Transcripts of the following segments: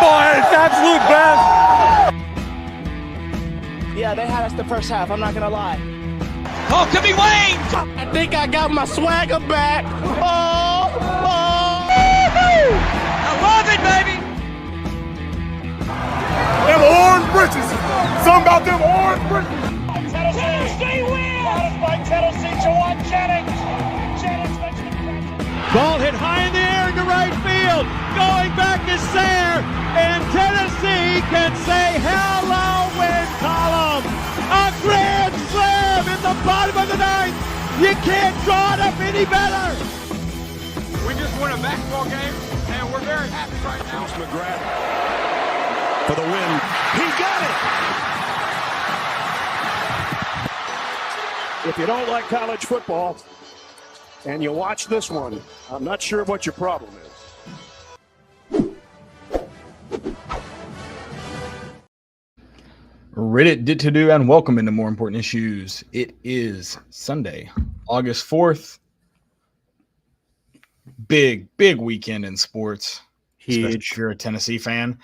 football at its absolute best. Yeah, they had us the first half, I'm not going to lie. Oh, could be Wayne. I think I got my swagger back. Oh. I love it, baby. Them orange britches. Something about them orange britches. Tennessee wins! By Tennessee, Jawan Jennings. Jennings makes the catch. Ball hit high in the air into right field. Going back is Sayre. And Tennessee can say hello, win column. A grand slam in the bottom of the ninth. You can't draw it up any better. We just won a basketball game, and we're very happy right now. McGrath for the win. He got it. If you don't like college football and you watch this one, I'm not sure what your problem is. Reddit did to do and welcome into More Important Issues. It is Sunday, August 4th. Big weekend in sports. Especially if you're a Tennessee fan.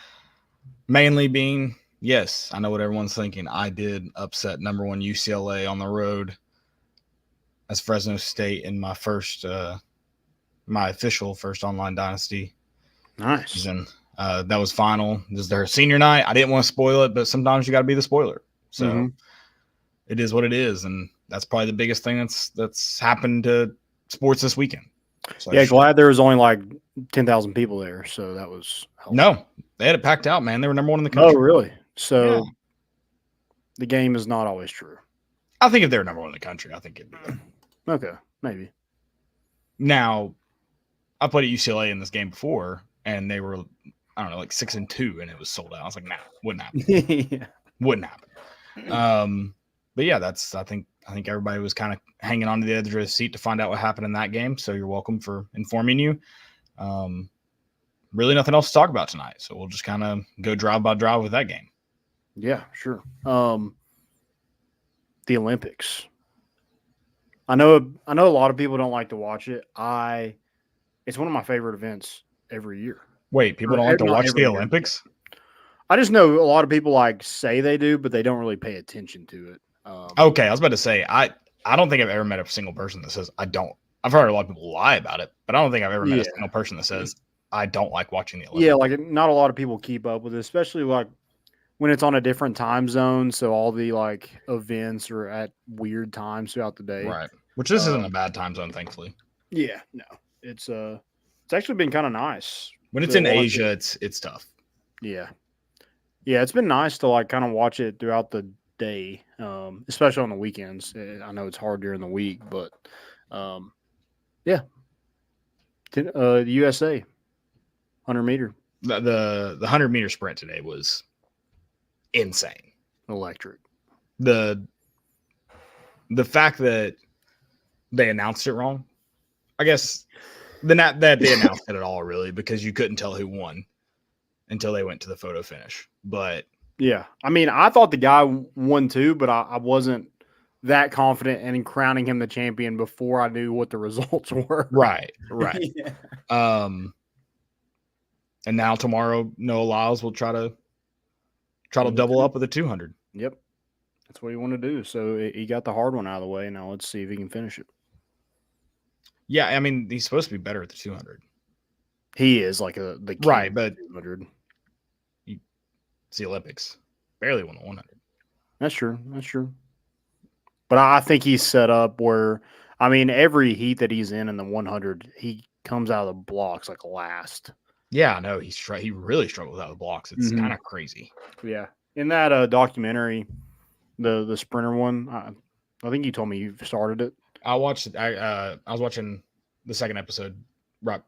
Mainly being, yes, I know what everyone's thinking. I did upset number one UCLA on the road as Fresno State in my first, my official first online dynasty. Nice. Season. That was final. This is their senior night. I didn't want to spoil it, but sometimes you got to be the spoiler. So It is what it is, and that's probably the biggest thing that's happened to sports this weekend. So yeah, glad there was only like 10,000 people there, so that was helpful. No, they had it packed out, man. They were number one in the country. Oh, really? So the game is not always true. I think if they were number one in the country, I think it'd be there. Okay, maybe. Now, I played at UCLA in this game before, and they were, I don't know, like 6-2, and it was sold out. I was like, nah, wouldn't happen. Yeah. Wouldn't happen. But yeah, that's I think everybody was kind of hanging on to the edge of their seat to find out what happened in that game. So you're welcome for informing you. Really nothing else to talk about tonight. So we'll just kind of go drive by drive with that game. Yeah, sure. The Olympics. I know a lot of people don't like to watch it. It's one of my favorite events every year. Wait, people don't like to watch the Olympics? I just know a lot of people like say they do, but they don't really pay attention to it. Okay, I was about to say I don't think I've ever met a single person that says I don't. I've heard a lot of people lie about it, but I don't think I've ever met a single person that says I don't like watching the Olympics. Yeah, like not a lot of people keep up with it, especially like when it's on a different time zone. So all the like events are at weird times throughout the day. Right. Which this isn't a bad time zone, thankfully. Yeah, no. It's actually been kind of nice. When it's in Asia, it's tough. Yeah. Yeah, it's been nice to like kind of watch it throughout the day, especially on the weekends. I know it's hard during the week, but yeah. The USA 100 meter. The 100 meter sprint today was insane. Electric. The fact that they announced it wrong, I guess that they announced it at all, really, because you couldn't tell who won until they went to the photo finish. But yeah, I mean, I thought the guy won too, but I wasn't that confident in crowning him the champion before I knew what the results were. Right. Yeah. And now tomorrow, Noah Lyles will try to double up with a 200. Yep, that's what he wanted to do. So he got the hard one out of the way. Now let's see if he can finish it. Yeah, I mean, he's supposed to be better at the 200. He is like the king right, but 200. It's the Olympics. Barely won the 100. That's true. But I think he's set up where, I mean, every heat that he's in the 100, he comes out of the blocks like last. Yeah, no, he really struggles out of the blocks. It's kind of crazy. Yeah. In that documentary, the sprinter one, I think you told me you started it. I watched it. I was watching the second episode. Right.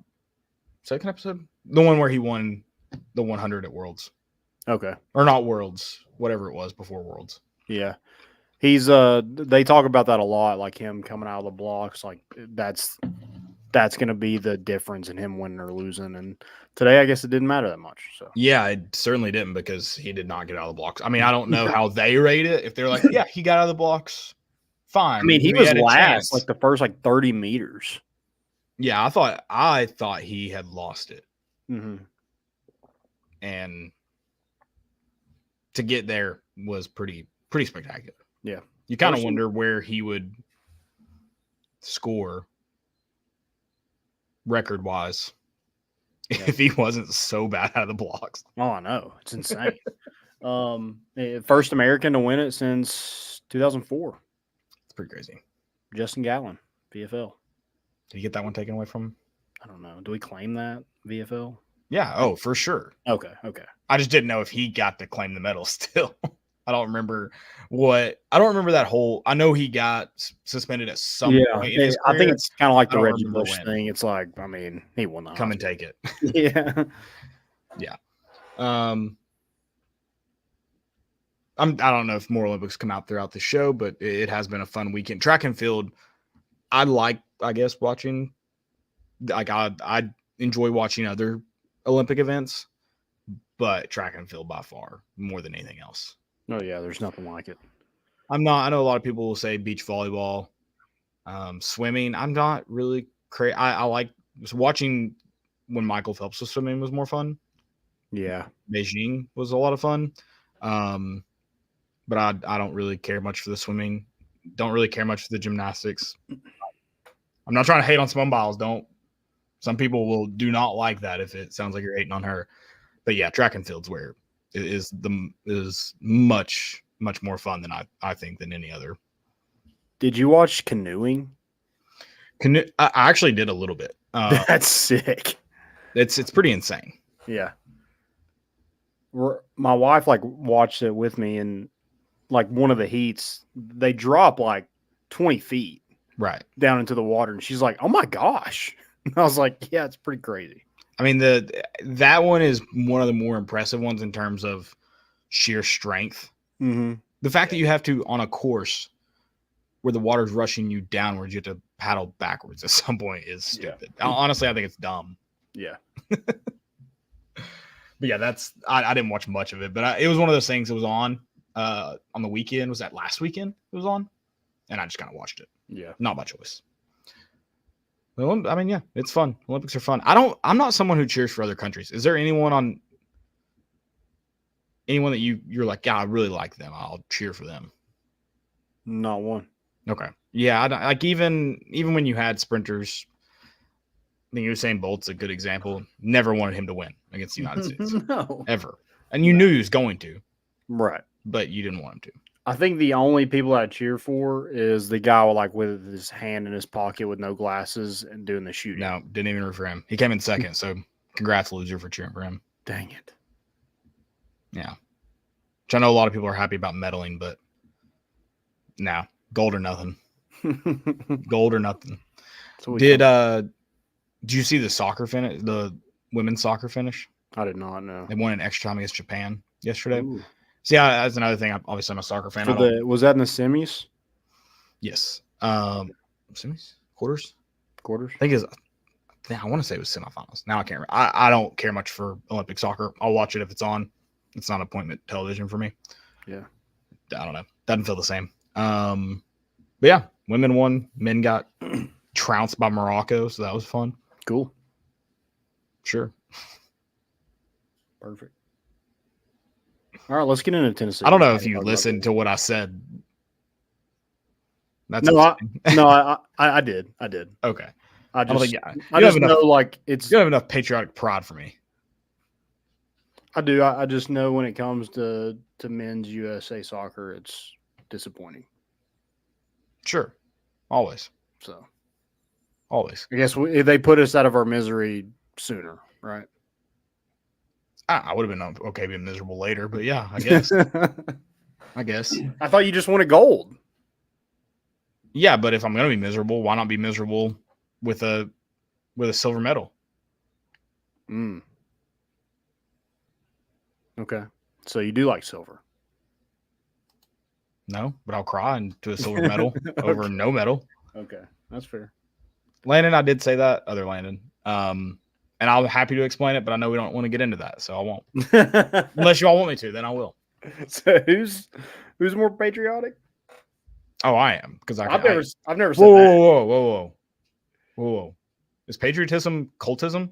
Second episode? The one where he won the 100 at Worlds. Okay. Or not Worlds, whatever it was before Worlds. Yeah. He's they talk about that a lot, like him coming out of the blocks, like that's going to be the difference in him winning or losing. And today, I guess it didn't matter that much. So yeah, it certainly didn't, because he did not get out of the blocks. I mean, I don't know how they rate it. If they're like, yeah, he got out of the blocks, fine. I mean, he was last, like the first 30 meters. Yeah, I thought he had lost it. Mm-hmm. and to get there was pretty spectacular. Yeah. You kind of wonder where he would score record-wise if he wasn't so bad out of the blocks. Oh, I know. It's insane. First American to win it since 2004. It's pretty crazy. Justin Gatlin, VFL. Did you get that one taken away from him? I don't know. Do we claim that, VFL? Yeah. Oh, for sure. Okay. I just didn't know if he got to claim the medal still. I don't remember that whole. I know he got suspended at some point in his career. I think it's kind of like the don't Reggie remember Bush when. thing. It's like, I mean, he won the Come and take it. Yeah. Yeah. I don't know if more Olympics come out throughout the show, but it has been a fun weekend. Track and field, I guess, watching. Like I enjoy watching other Olympic events, but track and field by far more than anything else. Oh yeah, there's nothing like it. I know a lot of people will say beach volleyball, swimming. I'm not really crazy. I like watching when Michael Phelps was swimming was more fun. Yeah, Beijing was a lot of fun. But I don't really care much for the swimming. Don't really care much for the gymnastics. I'm not trying to hate on Simone Biles. Some people do not like that if it sounds like you're hating on her. But yeah, track and field's where it is much more fun than I think than any other. Did you watch canoeing? I actually did a little bit. That's sick. It's pretty insane. Yeah. My wife watched it with me, and one of the heats, they drop 20 feet right down into the water, and she's like, "Oh my gosh!" And I was like, "Yeah, it's pretty crazy." I mean, that one is one of the more impressive ones in terms of sheer strength. Mm-hmm. The fact that you have to, on a course where the water's rushing you downwards, you have to paddle backwards at some point is stupid. Yeah. Honestly, I think it's dumb. Yeah. But yeah, I didn't watch much of it, but it was one of those things that was on the weekend. Was that last weekend it was on? And I just kind of watched it. Yeah. Not by choice. Well, I mean, yeah, it's fun. Olympics are fun. I'm not someone who cheers for other countries. Is there anyone that you're like, yeah, I really like them. I'll cheer for them. Not one. Okay. Yeah. Even when you had sprinters, I think Usain Bolt's a good example. Never wanted him to win against the United States. No. Ever. And you knew he was going to. Right. But you didn't want him to. I think the only people I cheer for is the guy with his hand in his pocket with no glasses and doing the shooting. No, didn't even root for him. He came in second, so congrats, loser, for cheering for him. Dang it. Yeah. Which I know a lot of people are happy about medaling, but no, gold or nothing. Gold or nothing. Did you see the soccer finish, the women's soccer finish? I did not know. They won in extra time against Japan yesterday. Ooh. See, that's another thing. Obviously, I'm a soccer fan. Was that in the semis? Yes. Semis? Quarters? Quarters? I want to say it was semifinals. Now I can't remember. I don't care much for Olympic soccer. I'll watch it if it's on. It's not appointment television for me. Yeah. I don't know. Doesn't feel the same. But yeah, women won. Men got trounced by Morocco, so that was fun. Cool. Sure. Perfect. All right, let's get into Tennessee. I don't know if you listened to what I said. I did. Okay. I just you it's. You don't have enough patriotic pride for me. I do. I just know when it comes to men's USA soccer, it's disappointing. Sure. Always. So. Always. I guess they put us out of our misery sooner, right? I would have been okay being miserable later, but yeah, I guess. I thought you just wanted gold. Yeah, but if I'm going to be miserable, why not be miserable with a silver medal? Okay. So you do like silver? No, but I'll cry into a silver medal over no medal. Okay, that's fair. Landon, I did say that. Other Landon. And I'm happy to explain it, but I know we don't want to get into that, so I won't. Unless you all want me to, then I will. So who's more patriotic? Oh, I am, because I've never said that. Whoa. Is patriotism cultism?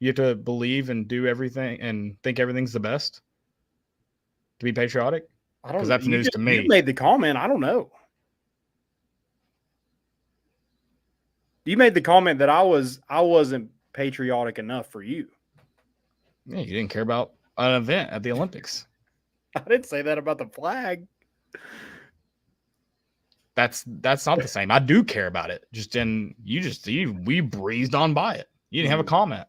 You have to believe and do everything and think everything's the best to be patriotic? I don't know. Because that's news to me. You made the comment. I don't know. You made the comment that I wasn't patriotic enough for you. Yeah, you didn't care about an event at the Olympics. I didn't say that about the flag. That's not the same. I do care about it. We breezed on by it. You didn't have a comment.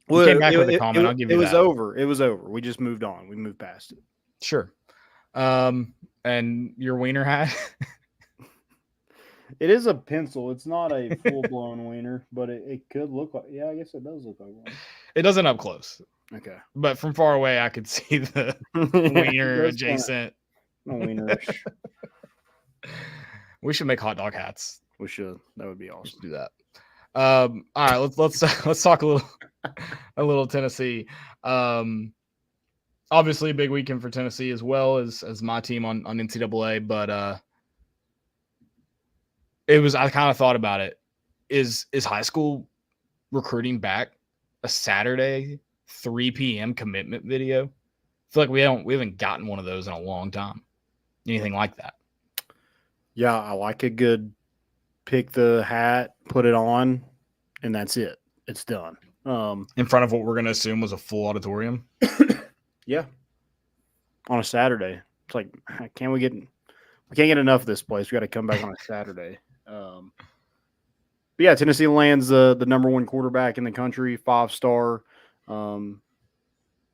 You came back with a comment. I'll give you that. It was over. It was over. We just moved on. We moved past it. Sure. And your wiener hat. It is a pencil. It's not a full-blown wiener, but it could look like. Yeah, I guess it does look like one. It doesn't up close. Okay. But from far away, I could see the wiener adjacent. Wienerish. We should make hot dog hats. We should. That would be awesome. Do that. All right, let's talk a little Tennessee. Obviously a big weekend for Tennessee as well as my team on NCAA, but I kind of thought about it. Is high school recruiting back a Saturday 3 p.m. commitment video? I feel like we haven't gotten one of those in a long time. Anything like that? Yeah, I like a good pick the hat, put it on, and that's it. It's done. In front of what we're going to assume was a full auditorium. Yeah. On a Saturday. It's like, we can't get enough of this place. We got to come back on a Saturday. But yeah, Tennessee lands the number 1 quarterback in the country, 5-star, in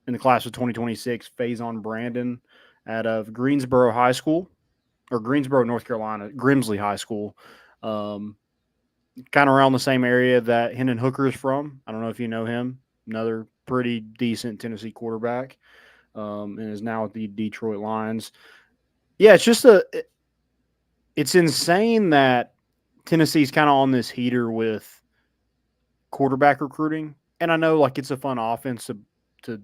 the class of 2026, Faison Brandon out of Greensboro High School, or Greensboro, North Carolina, Grimsley High School. Kind of around the same area that Hendon Hooker is from. I don't know if you know him. Another pretty decent Tennessee quarterback, and is now at the Detroit Lions. Yeah, it's insane that Tennessee's kind of on this heater with quarterback recruiting. And I know like it's a fun offense to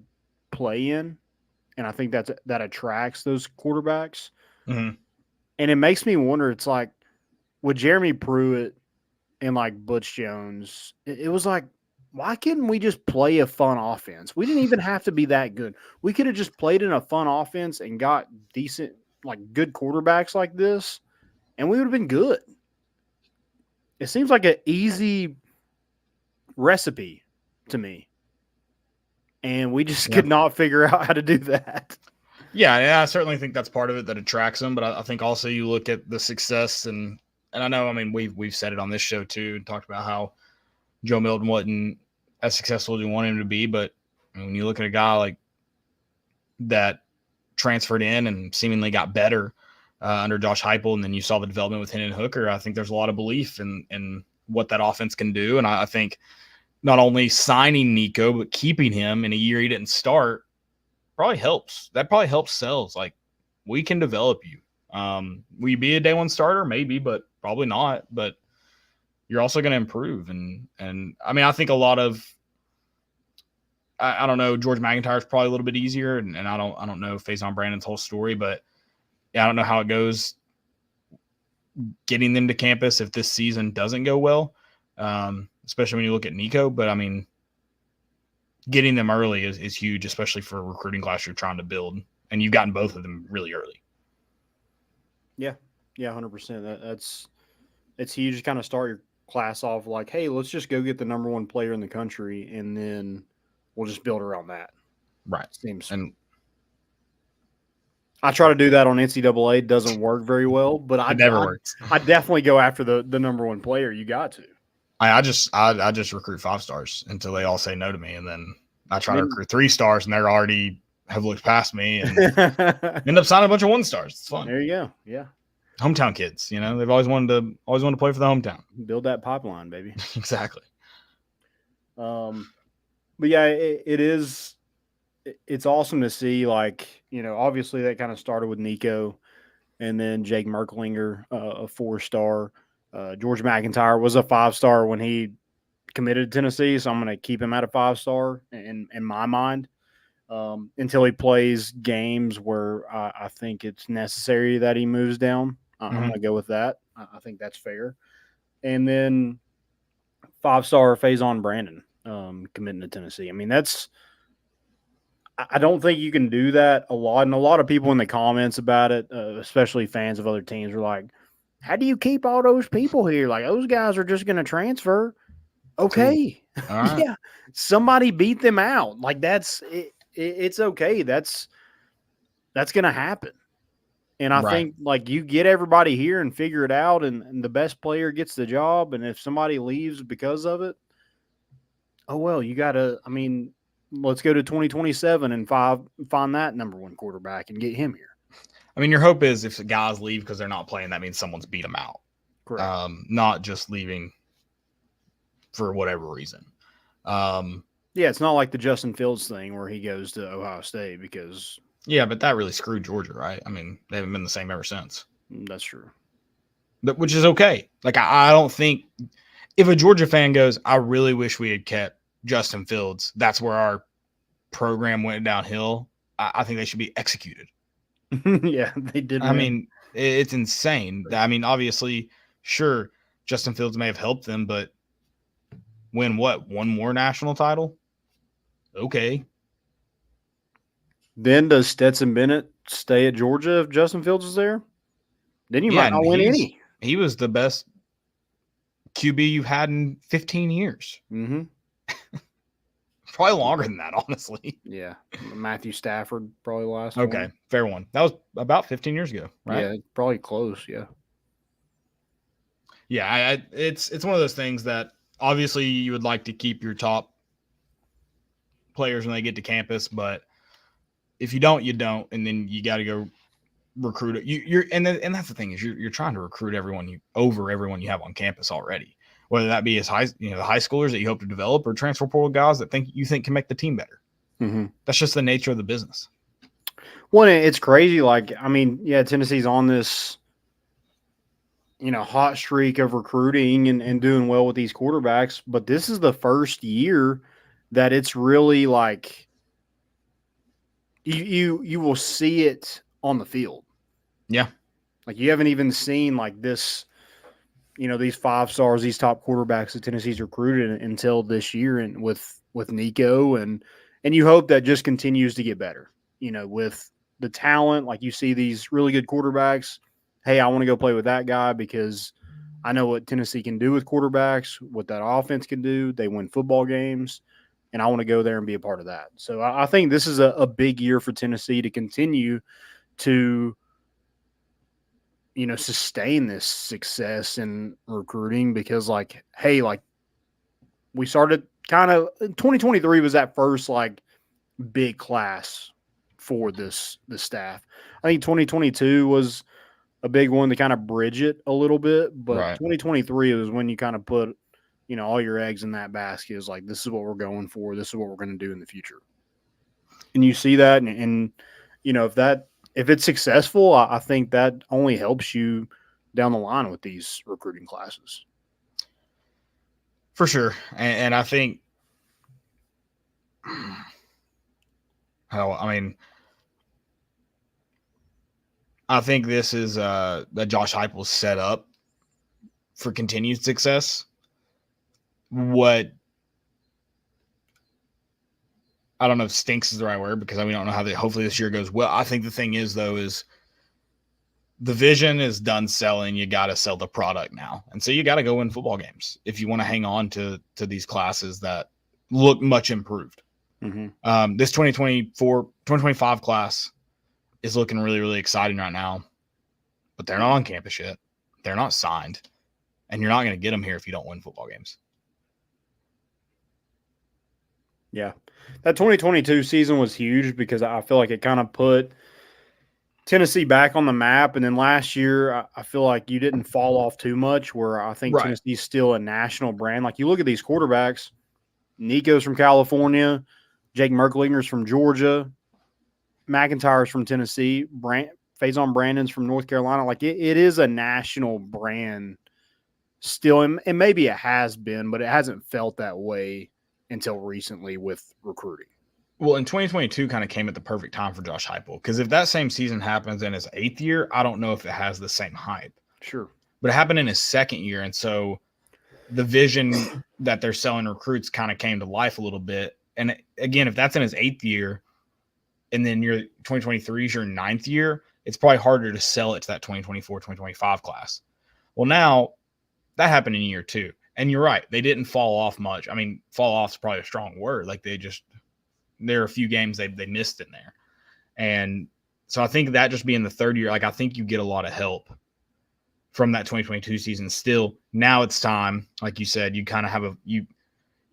play in. And I think that attracts those quarterbacks. Mm-hmm. And it makes me wonder, it's like with Jeremy Pruitt and like Butch Jones, it was like, why couldn't we just play a fun offense? We didn't even have to be that good. We could have just played in a fun offense and got decent, like good quarterbacks like this, and we would have been good. It seems like an easy recipe to me. And we just could not figure out how to do that. Yeah, I certainly think that's part of it that attracts them. But I think also you look at the success and I know, I mean, we've said it on this show too, and talked about how Joe Milton wasn't as successful as we wanted him to be. But when you look at a guy like that transferred in and seemingly got better under Josh Heupel, and then you saw the development with Hendon Hooker, I think there's a lot of belief in what that offense can do. And I think not only signing Nico, but keeping him in a year he didn't start probably helps. That probably helps sales. Like, we can develop you. Will you be a day one starter? Maybe, but probably not. But you're also going to improve. And I mean, I think a lot of, I don't know, George McIntyre is probably a little bit easier. And I don't know Faison Brandon's whole story, but yeah, I don't know how it goes getting them to campus if this season doesn't go well. Especially when you look at Nico, but I mean, getting them early is huge, especially for a recruiting class you're trying to build, and you've gotten both of them really early. Yeah, 100%. It's huge to kind of start your class off like, hey, let's just go get the number 1 player in the country, and then we'll just build around that. Right. And I try to do that on NCAA. It doesn't work very well, but it never works. I definitely go after the number 1 player. You got to. I just recruit 5-stars until they all say no to me, and then I try to recruit 3-stars, and they're already have looked past me and end up signing a bunch of 1-stars. It's fun. There you go. Yeah, hometown kids. You know, they've always wanted to play for the hometown. Build that pipeline, baby. Exactly. But yeah, it's awesome to see. Like, you know, obviously that kind of started with Nico, and then Jake Merklinger, a 4-star. George McIntyre was a 5-star when he committed to Tennessee, so I'm going to keep him at a 5-star in my mind until he plays games where I think it's necessary that he moves down. I'm going to go with that. I think that's fair. And then 5-star Faison Brandon committing to Tennessee. I mean, I don't think you can do that a lot. And a lot of people in the comments about it, especially fans of other teams, are like, how do you keep all those people here? Like, those guys are just going to transfer. Okay. All right. Yeah. Somebody beat them out. Like, it's okay. That's going to happen. And I think, like, you get everybody here and figure it out, and the best player gets the job. And if somebody leaves because of it, oh, well, you got to, I mean, let's go to 2027 and find that number one quarterback and get him here. I mean, your hope is if the guys leave because they're not playing, that means someone's beat them out. Correct. Not just leaving for whatever reason. Yeah, it's not like the Justin Fields thing where he goes to Ohio State because – yeah, but that really screwed Georgia, right? I mean, they haven't been the same ever since. That's true. Which is okay. Like, I don't think – if a Georgia fan goes, I really wish we had kept Justin Fields, that's where our program went downhill, I think they should be executed. Yeah, they did. I mean, it's insane. I mean, obviously, sure, Justin Fields may have helped them, but win what? One more national title? Okay. Then does Stetson Bennett stay at Georgia if Justin Fields is there? Then you might not win any. He was the best QB you've had in 15 years. Mm-hmm. Probably longer than that, honestly. Yeah. Matthew Stafford, probably last Okay, one. fair one. That was about 15 years ago, right? Yeah, probably close, yeah. Yeah, it's one of those things that obviously you would like to keep your top players when they get to campus, but if you don't, you don't, and then you got to go recruit it. And that's the thing is you're trying to recruit everyone you have on campus already, whether that be the high schoolers that you hope to develop or transfer portal guys that think can make the team better. Mm-hmm. That's just the nature of the business. Well, it's crazy. Like, I mean, yeah, Tennessee's on this, hot streak of recruiting and doing well with these quarterbacks, but this is the first year that it's really like you will see it on the field. Yeah. Like, you haven't even seen like this, these 5 stars, these top quarterbacks that Tennessee's recruited until this year, and with Nico, and you hope that just continues to get better, with the talent. Like, you see these really good quarterbacks. Hey, I want to go play with that guy because I know what Tennessee can do with quarterbacks, what that offense can do. They win football games, and I want to go there and be a part of that. So I think this is a big year for Tennessee to continue to, sustain this success in recruiting, because like, hey, like, we started kind of 2023 was that first like big class for this staff. I think 2022 was a big one to kind of bridge it a little bit, but Right. 2023 was when you kind of put, all your eggs in that basket. Is like, this is what we're going for. This is what we're going to do in the future. And you see that, and if it's successful, I think that only helps you down the line with these recruiting classes. For sure. And I think, I think this is that Josh Heupel's set up for continued success. What I don't know if stinks is the right word, because we don't know how hopefully this year goes well. I think the thing is, though, is the vision is done selling. You got to sell the product now. And so you got to go win football games if you want to hang on to these classes that look much improved. Mm-hmm. This 2025 class is looking really, really exciting right now, but they're not on campus yet. They're not signed, and you're not going to get them here if you don't win football games. Yeah. That 2022 season was huge because I feel like it kind of put Tennessee back on the map. And then last year, I feel like you didn't fall off too much, where I think Tennessee's still a national brand. Like, you look at these quarterbacks, Nico's from California, Jake Merklinger's from Georgia, McIntyre's from Tennessee, Faison Brandon's from North Carolina. Like, it is a national brand still, and maybe it has been, but it hasn't felt that way until recently with recruiting. Well, in 2022 kind of came at the perfect time for Josh Heupel, because if that same season happens in his 8th year, I don't know if it has the same hype. Sure. But it happened in his 2nd year, and so the vision that they're selling recruits kind of came to life a little bit. And again, if that's in his 8th year and then your 2023 is your 9th year, it's probably harder to sell it to that 2024, 2025 class. Well, now that happened in year 2. And you're right. They didn't fall off much. I mean, fall off is probably a strong word. Like there are a few games they missed in there. And so I think that just being the 3rd year, like I think you get a lot of help from that 2022 season still. Now it's time, like you said, you kind of have you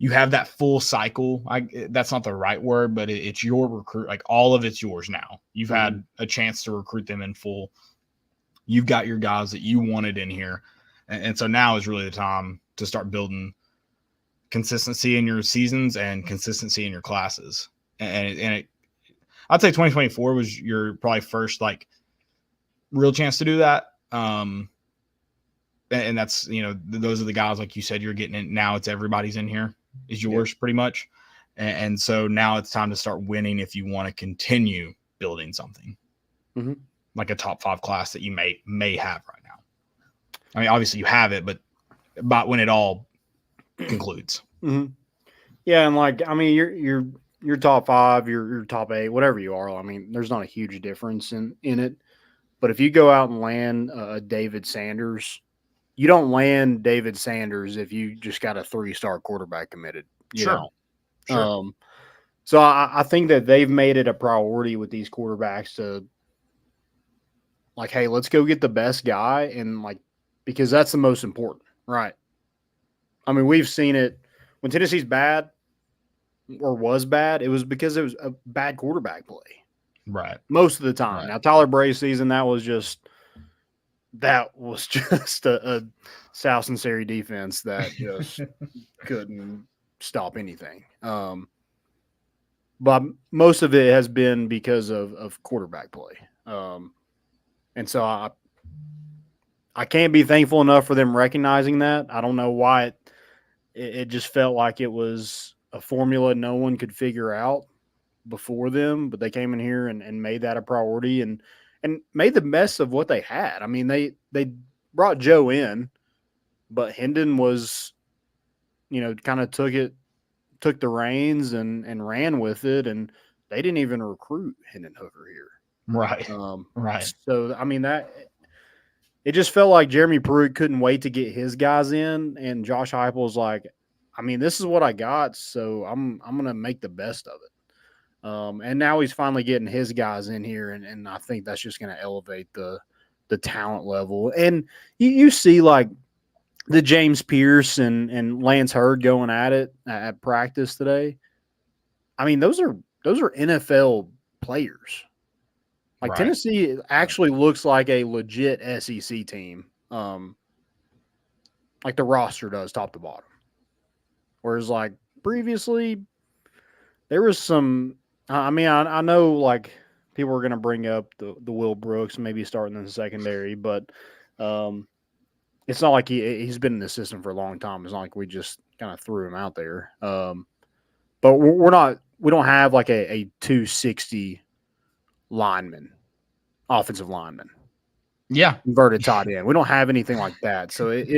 have that full cycle. That's not the right word, but it's your recruit. Like all of it's yours now. You've had a chance to recruit them in full. You've got your guys that you wanted in here. And so now is really the time to start building consistency in your seasons and consistency in your classes. And I'd say 2024 was your probably first like real chance to do that. And that's, those are the guys, like you said, you're getting in. Now it's everybody's in here is yours pretty much. And so now it's time to start winning if you want to continue building something like a top 5 class that you may have right now. I mean, obviously you have it, but about when it all concludes. Yeah. And like, I mean, you're top 5, you're top 8, whatever you are. I mean, there's not a huge difference in it. But if you go out and land David Sanders, you don't land David Sanders if you just got a 3-star quarterback committed. You know? Sure. So I think that they've made it a priority with these quarterbacks to like, hey, let's go get the best guy, and like, because that's the most important, right? I mean, we've seen it when Tennessee's bad or was bad. It was because it was a bad quarterback play, right? Most of the time. Right. Now, Tyler Bray's season, that was just a South Sincere defense that just couldn't stop anything. But most of it has been because of quarterback play. And so I can't be thankful enough for them recognizing that. I don't know why it just felt like it was a formula no one could figure out before them, but they came in here and made that a priority and made the best of what they had. I mean, they brought Joe in, but Hendon was, kind of took the reins and ran with it, and they didn't even recruit Hendon Hooker here. Right. Right. So, I mean, it just felt like Jeremy Pruitt couldn't wait to get his guys in, and Josh Heupel's like, I mean, this is what I got, so I'm going to make the best of it. And now he's finally getting his guys in here, and I think that's just going to elevate the talent level. And you see, like, the James Pierce and Lance Hurd going at it at practice today. I mean, those are NFL players. Like, right. Tennessee actually looks like a legit SEC team, like the roster does top to bottom. Whereas, like, previously, there was some I mean, I know, like, people are going to bring up the Will Brooks, maybe starting in the secondary, but it's not like he's been in the system for a long time. It's not like we just kind of threw him out there. But we don't have like a 260 lineman, offensive lineman. Yeah. Inverted tight end. We don't have anything like that. So it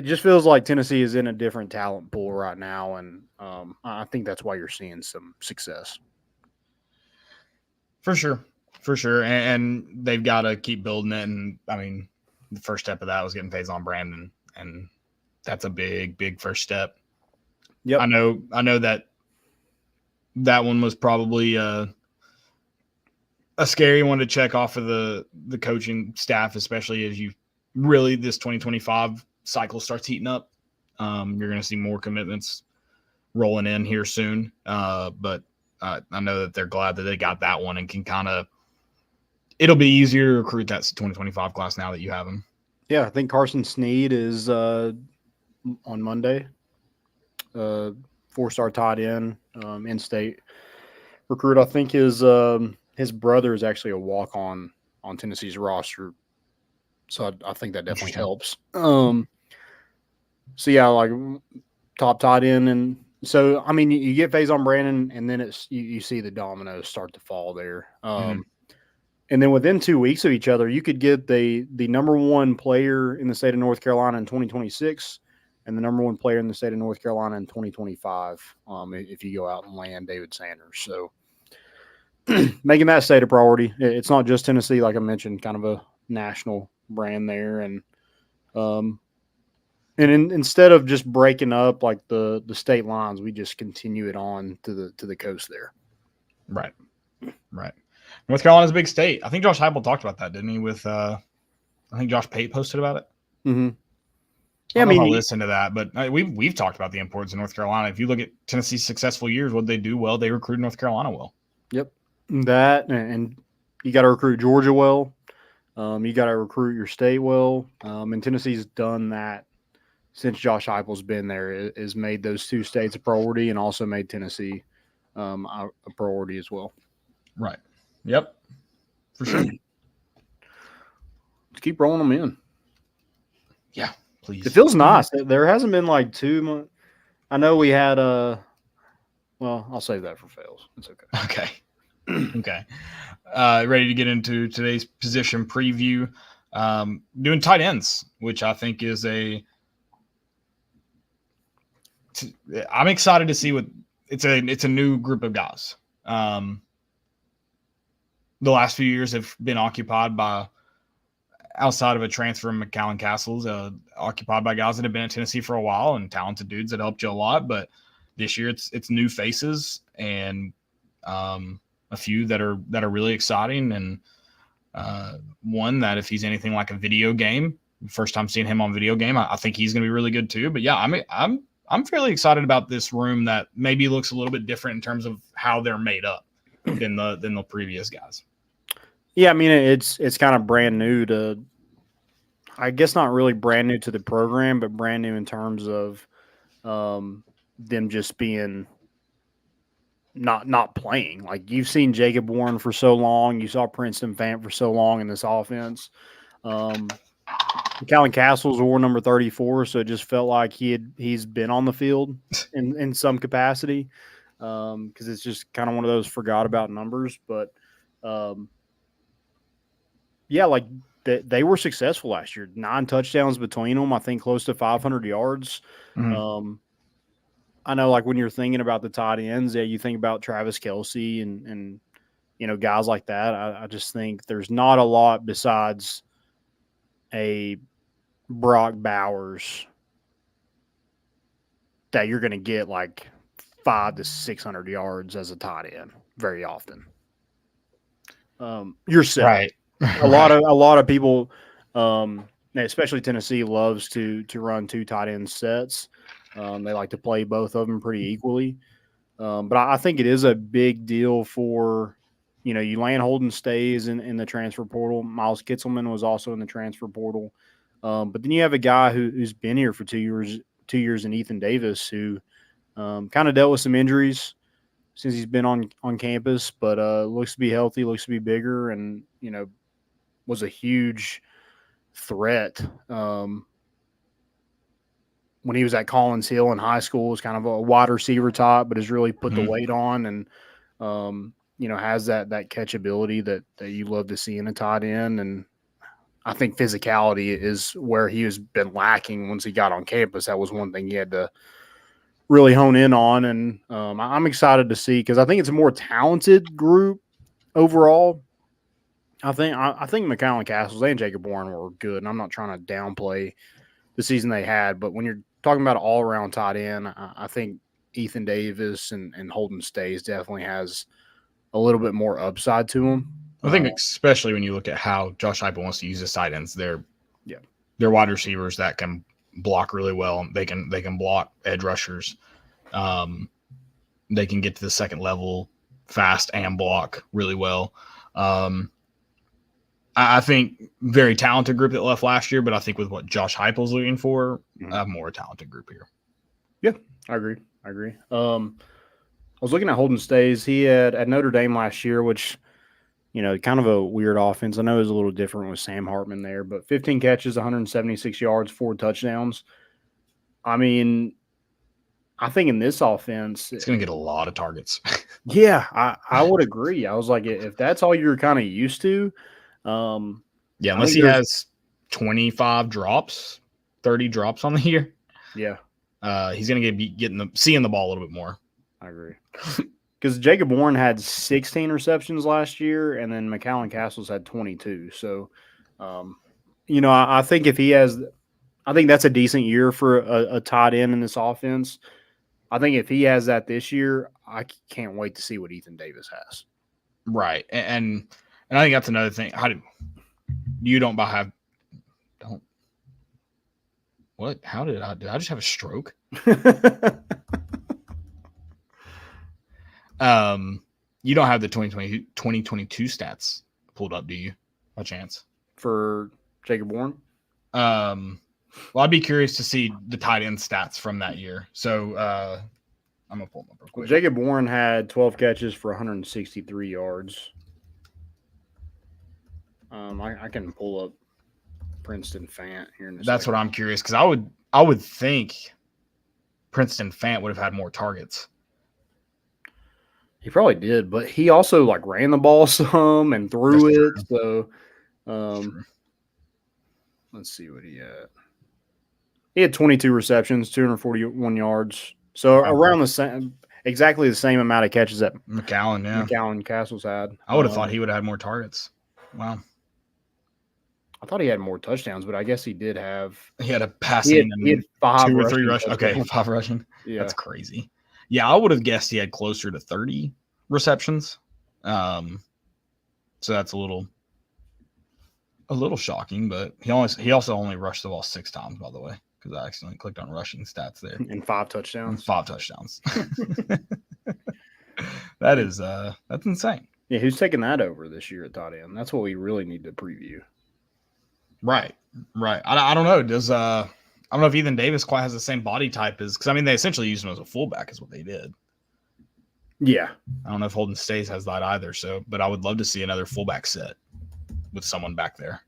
just feels like Tennessee is in a different talent pool right now. And I think that's why you're seeing some success. For sure. And they've got to keep building it. And I mean, the first step of that was getting Faison Brandon, and that's a big first step. Yep. I know that one was probably a scary one to check off of the coaching staff, especially as this 2025 cycle starts heating up. You're going to see more commitments rolling in here soon. But I know that they're glad that they got that one and can it'll be easier to recruit that 2025 class now that you have them. Yeah, I think Carson Sneed is on Monday. 4-star tight end, in-state recruit. I think his brother is actually a walk-on on Tennessee's roster, so I think that definitely helps. So yeah, like top tight end, and so I mean you get Faison Brandon, and then you see the dominoes start to fall there. And then within 2 weeks of each other, you could get the number one player in the state of North Carolina in 2026 and the number one player in the state of North Carolina in 2025 if you go out and land David Sanders. So making that state a priority. It's not just Tennessee, like I mentioned, kind of a national brand there. And instead of just breaking up like the state lines, we just continue it on to the coast there. Right. North Carolina's a big state. I think Josh Heupel talked about that, didn't he? With I think Josh Pate posted about it. Mm-hmm. Yeah, I mean, I'll listen to that, but we've talked about the importance of North Carolina. If you look at Tennessee's successful years, what they do well, they recruit North Carolina well. Yep, that and you got to recruit Georgia well. You got to recruit your state well, and Tennessee's done that since Josh Heupel's been there. Is made those two states a priority, and also made Tennessee a priority as well. Right. Yep. For sure. Let's keep rolling them in. Yeah, please. It feels nice. There hasn't been like 2 months. I know we had well, I'll save that for fails. It's okay. Okay. Ready to get into today's position preview. Doing tight ends, which I think is I'm excited to see what it's a new group of guys. The last few years have been occupied by, outside of a transfer from McAllen Castles, occupied by guys that have been at Tennessee for a while and talented dudes that helped you a lot. But this year it's new faces and a few that are really exciting, and one that if he's anything like a video game, first time seeing him on video game, I think he's going to be really good too. But yeah, I'm fairly excited about this room that maybe looks a little bit different in terms of how they're made up than the previous guys. Yeah, I mean it's kind of brand new to, I guess not really brand new to the program, but brand new in terms of them just being not playing. Like you've seen Jacob Warren for so long, you saw Princeton Fant for so long in this offense. McAllen Castles wore number 34, so it just felt like he's been on the field in some capacity because it's just kind of one of those forgot about numbers. But yeah, like they were successful last year. 9 touchdowns between them, I think close to 500 yards. Mm-hmm. I know, like when you're thinking about the tight ends, you think about Travis Kelce and guys like that. I just think there's not a lot besides a Brock Bowers that you're going to get like 500 to 600 yards as a tight end very often. You're set. Right. A lot of people, especially Tennessee, loves to run 2 tight end sets. They like to play both of them pretty equally. But I think it is a big deal for, you land Holden stays in the transfer portal. Miles Kitzelman was also in the transfer portal. But then you have a guy who's been here for 2 years in Ethan Davis, who kind of dealt with some injuries since he's been on campus, but looks to be healthy, looks to be bigger, and, was a huge threat when he was at Collins Hill in high school. Was kind of a wide receiver type, but has really put the weight on and, has that catchability that you love to see in a tight end. And I think physicality is where he has been lacking once he got on campus. That was one thing he had to really hone in on. And I'm excited to see, because I think it's a more talented group overall. I think McAllen Castles and Jacob Warren were good, and I'm not trying to downplay the season they had, but when you're talking about an all-around tight end, I think Ethan Davis and Holden Stays definitely has a little bit more upside to him. I think especially when you look at how Josh Heupel wants to use his tight ends, they're wide receivers that can block really well. They can block edge rushers. They can get to the second level fast and block really well. I think very talented group that left last year, but I think with what Josh Heupel's looking for, a more talented group here. Yeah, I agree. I was looking at Holden Stays. He had at Notre Dame last year, which, kind of a weird offense. I know it was a little different with Sam Hartman there, but 15 catches, 176 yards, 4 touchdowns. I mean, I think in this offense, It's going to get a lot of targets. yeah, I would agree. I was like, if that's all you're kind of used to, yeah, unless he has 25 drops, 30 drops on the year. Yeah, he's going to be seeing the ball a little bit more. I agree. Because Jacob Warren had 16 receptions last year, and then McAllen Castles had 22. So, I think if he has – I think that's a decent year for a tight end in this offense. I think if he has that this year, I can't wait to see what Ethan Davis has. Right. And I think that's another thing. How did I just have a stroke? You don't have the 2022 stats pulled up, do you, by chance? For Jacob Warren? Well, I'd be curious to see the tight end stats from that year. So I'm going to pull them up real quick. Jacob Warren had 12 catches for 163 yards. I can pull up Princeton Fant here in a second. That's what I'm curious, because I would think Princeton Fant would have had more targets. He probably did, but he also ran the ball some and threw it. So let's see what he had. He had 22 receptions, 241 yards. So around the same, exactly the same amount of catches that McAllen Castles had. I would have thought he would have had more targets. Wow. I thought he had more touchdowns, but I guess he did have. He had a passing he had 5 2 or 3 rushing. touchdowns. Okay, 5 rushing. Yeah. That's crazy. Yeah, I would have guessed he had closer to 30 receptions. So that's a little shocking, but he also only rushed the ball 6 times, by the way, because I accidentally clicked on rushing stats there. And 5 touchdowns. 5 touchdowns. That's insane. Yeah, who's taking that over this year at tight end? That's what we really need to preview. Right. I don't know. I don't know if Ethan Davis quite has the same body type as, because they essentially used him as a fullback is what they did. Yeah. I don't know if Holden Stays has that either. So, but I would love to see another fullback set with someone back there.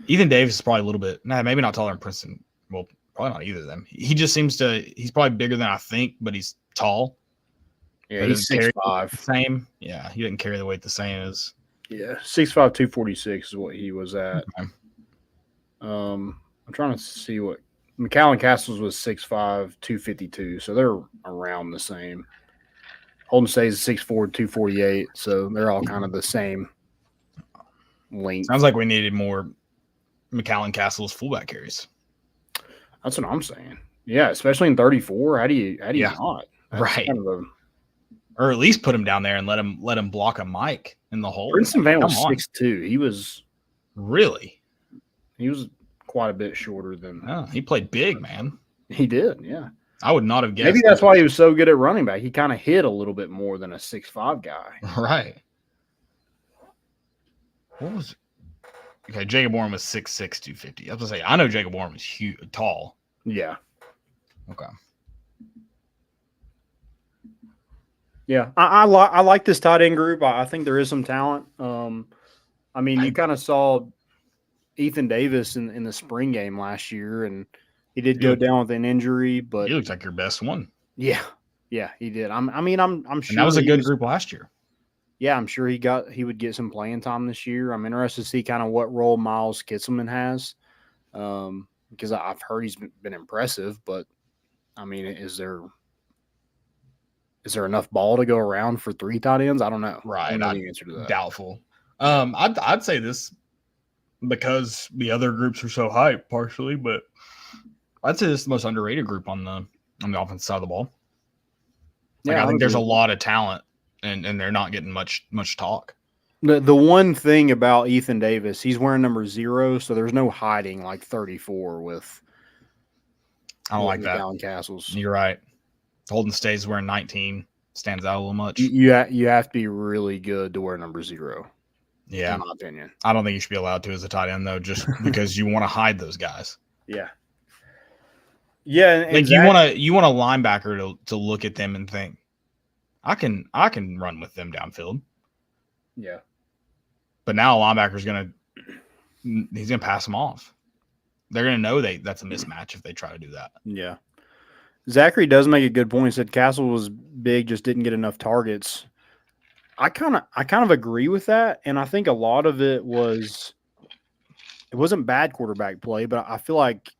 Ethan Davis is probably a little bit, maybe not taller than Princeton. Well, probably not either of them. He just seems he's probably bigger than I think, but he's tall. Yeah, he's 6'5". Same. Yeah, he didn't carry the weight the same as. Yeah, 6'5", 246 is what he was at. Okay. I'm trying to see what McAllen Castles was 6'5", 252, so they're around the same. Holden Stays is 6'4", 248, so they're all kind of the same length. Sounds like we needed more McAllen Castles fullback carries. That's what I'm saying. Yeah, especially in 34. How do you not? That's right. Kind of or at least put him down there and let him block a mic in the hole. Princeton Van was 6'2". He was quite a bit shorter than. Oh, he played big, man. He did, yeah. I would not have guessed. Maybe that's why he was so good at running back. He kind of hit a little bit more than a 6'5" guy. Right. What was it? Okay, Jacob Warren was 6'6", 250. I was going to say, I know Jacob Warren was huge, tall. Yeah. Okay. Yeah, I like this tight end group. I think there is some talent. You kind of saw Ethan Davis in the spring game last year, and he did go down with an injury, but he looks like your best one. Yeah, he did. I'm sure and that was a good group last year. Yeah, I'm sure he would get some playing time this year. I'm interested to see kind of what role Miles Kitselman has, because I've heard he's been impressive. But is there enough ball to go around for 3 tight ends? I don't know. Right, I don't know the answer to that. Doubtful. I'd say this because the other groups are so hyped, partially, but I'd say this is the most underrated group on the offensive side of the ball. I think there's a lot of talent. And they're not getting much talk. The one thing about Ethan Davis, he's wearing number 0, so there's no hiding like 34 with. I don't like that. McAllen Castles. You're right. Holden Stays wearing 19, stands out a little much. You have to be really good to wear number 0. Yeah, in my opinion. I don't think you should be allowed to as a tight end though, just because you want to hide those guys. Yeah. Yeah, like you want a linebacker to look at them and think, I can run with them downfield. Yeah. But now a linebacker's he's gonna pass them off. They're gonna know that's a mismatch if they try to do that. Yeah. Zachary does make a good point. He said Castle was big, just didn't get enough targets. I kind of agree with that, and I think a lot of it wasn't bad quarterback play, but I feel like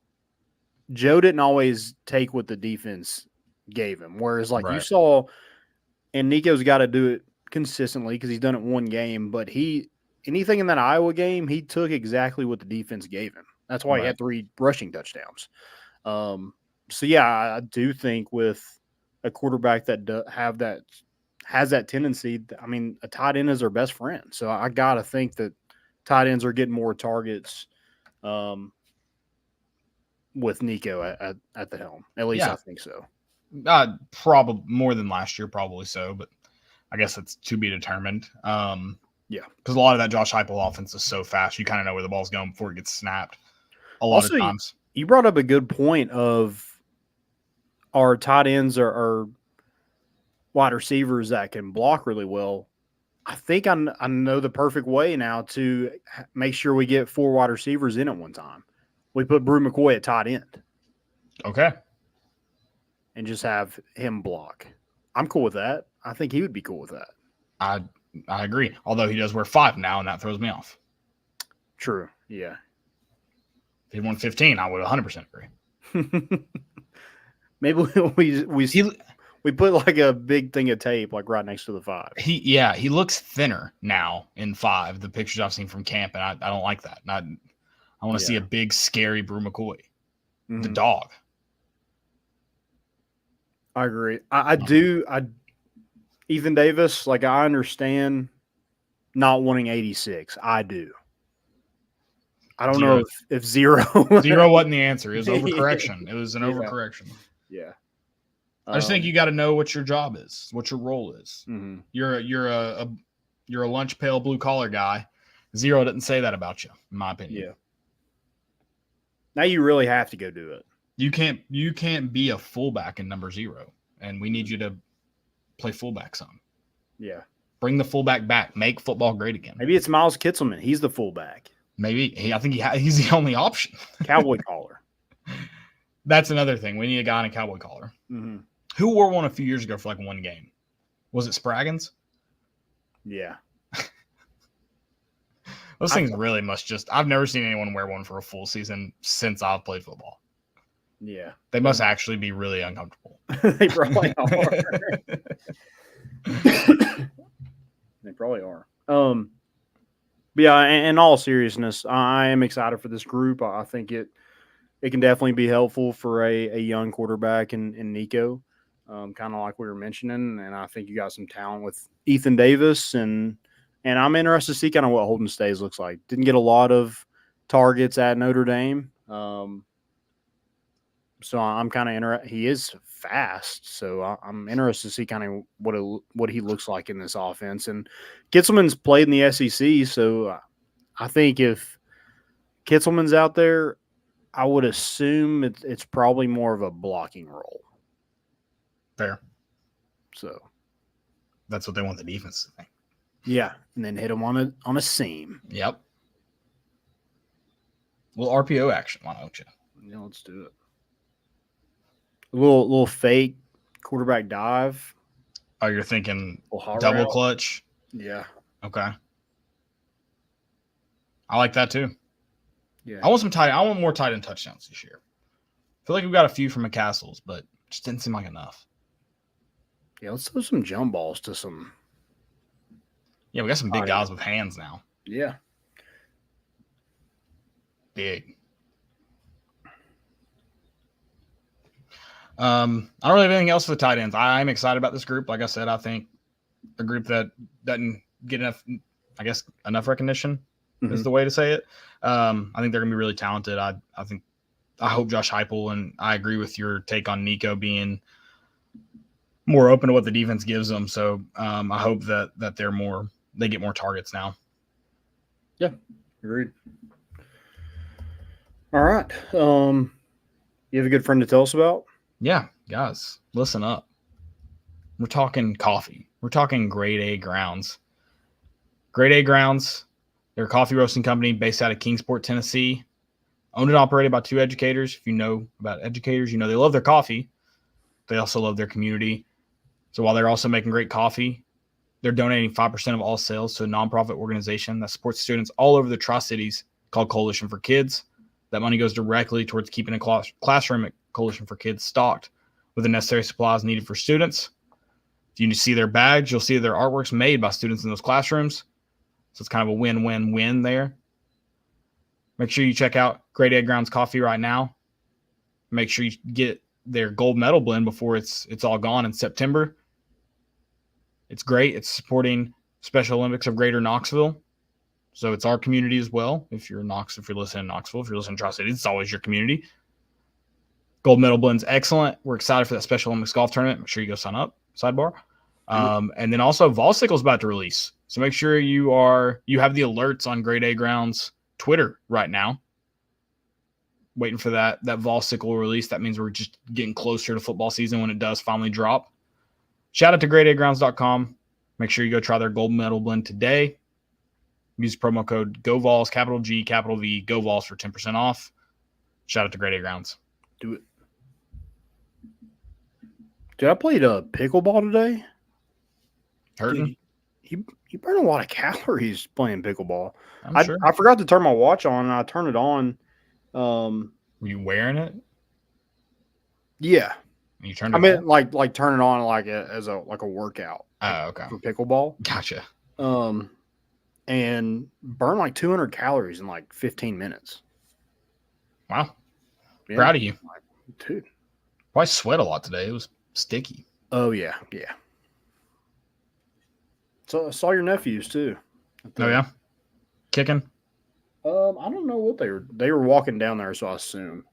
Joe didn't always take what the defense gave him. Whereas, like you saw, and Nico's got to do it consistently because he's done it one game, but anything in that Iowa game, he took exactly what the defense gave him. That's why he had 3 rushing touchdowns. So yeah, I do think with a quarterback that has that tendency, I mean, a tight end is their best friend. So I got to think that tight ends are getting more targets with Nico at the helm. At least I think so. Probably more than last year, probably so, but I guess it's to be determined. Because a lot of that Josh Heupel offense is so fast, you kind of know where the ball's going before it gets snapped. A lot of times. You brought up a good point of our tight ends are wide receivers that can block really well. I think I know the perfect way now to make sure we get 4 wide receivers in at one time. We put Brew McCoy at tight end. Okay. And just have him block. I'm cool with that. I think he would be cool with that. I agree. Although he does wear 5 now, and that throws me off. True. Yeah. If he won 15, I would 100% agree. Maybe we put like a big thing of tape like right next to the 5. He looks thinner now in 5. The pictures I've seen from camp, and I don't like that. I want to see a big, scary Brew McCoy, the dog. I agree. I do. Ethan Davis, like I understand not wanting 86. I do. I don't know if 0. 0 wasn't the answer. It was overcorrection. It was an overcorrection. Yeah. I just think you got to know what your job is, what your role is. Mm-hmm. You're a lunch pail blue collar guy. 0 didn't say that about you, in my opinion. Yeah. Now you really have to go do it. You can't be a fullback in number 0, and we need you to play fullback some. Yeah. Bring the fullback back. Make football great again. Maybe it's Miles Kitzelman. He's the fullback. Maybe. I think he's the only option. Cowboy collar. That's another thing. We need a guy in a cowboy collar. Mm-hmm. Who wore one a few years ago for like 1 game? Was it Spraggins? Yeah. Those things really must I've never seen anyone wear one for a full season since I've played football. Yeah. They must actually be really uncomfortable. They probably are. They probably are. But yeah, in all seriousness, I am excited for this group. I think it can definitely be helpful for a young quarterback in Nico, kind of like we were mentioning. And I think you got some talent with Ethan Davis, and I'm interested to see kind of what Holden Stays looks like. Didn't get a lot of targets at Notre Dame. So I'm kind of interested. He is fast, so I'm interested to see kind of what he looks like in this offense. And Kitzelman's played in the SEC, so I think if Kitzelman's out there, I would assume it's probably more of a blocking role. Fair. So that's what they want the defense to think. Yeah, and then hit him on a seam. Yep. Well, RPO action, why don't you? Yeah, let's do it. A little fake quarterback dive. Oh, you're thinking double route. Clutch? Yeah. Okay. I like that too. Yeah. I want more tight end touchdowns this year. I feel like we've got a few from McCastles, but it just didn't seem like enough. Yeah, let's throw some jump balls to some. Yeah, we got some big guys with hands now. Yeah. Big. I don't really have anything else for the tight ends. I'm excited about this group. Like I said, I think a group that doesn't get enough recognition is the way to say it. I think they're going to be really talented. I hope Josh Heupel, and I agree with your take on Nico being more open to what the defense gives them. So I hope that they get more targets now. Yeah, agreed. All right. You have a good friend to tell us about? Yeah, guys, listen up. We're talking coffee. We're talking Grade A Grounds. Grade A Grounds, they're a coffee roasting company based out of Kingsport, Tennessee. Owned and operated by 2 educators. If you know about educators, you know they love their coffee. They also love their community. So while they're also making great coffee, they're donating 5% of all sales to a nonprofit organization that supports students all over the Tri-Cities called Coalition for Kids. That money goes directly towards keeping a classroom at Coalition for Kids stocked with the necessary supplies needed for students. If you see their badge, you'll see their artworks made by students in those classrooms. So it's kind of a win-win-win there. Make sure you check out Great Egg Grounds Coffee right now. Make sure you get their gold medal blend before it's all gone in September. It's great. It's supporting Special Olympics of Greater Knoxville. So it's our community as well. If you're listening in Knoxville, if you're listening in Tri-Cities, it's always your community. Gold medal blend's excellent. We're excited for that Special Olympics golf tournament. Make sure you go sign up. Sidebar. And then also Volsicle's about to release. So make sure you have the alerts on Great Egg Grounds Twitter right now. Waiting for that Volsicle release. That means we're just getting closer to football season when it does finally drop. Shout out to greategggrounds.com. Make sure you go try their gold medal blend today. Use promo code GOVOLS, capital G, capital V, GOVOLS for 10% off. Shout out to Great Egg Grounds. Do it. Dude, I played pickleball today. Hurting? Dude, you burn a lot of calories playing pickleball. I'm sure. I forgot to turn my watch on, and I turned it on. Were you wearing it? Yeah. You turned it I meant on? like turn it on as a workout. Oh, okay. For pickleball. Gotcha. And burn like 200 calories in like 15 minutes. Wow. Yeah. Proud of you. Dude. Probably sweat a lot today. It was sticky. Oh, yeah. Yeah. So I saw your nephews too. Oh, yeah? Kicking? I don't know what they were walking down there, so I assume.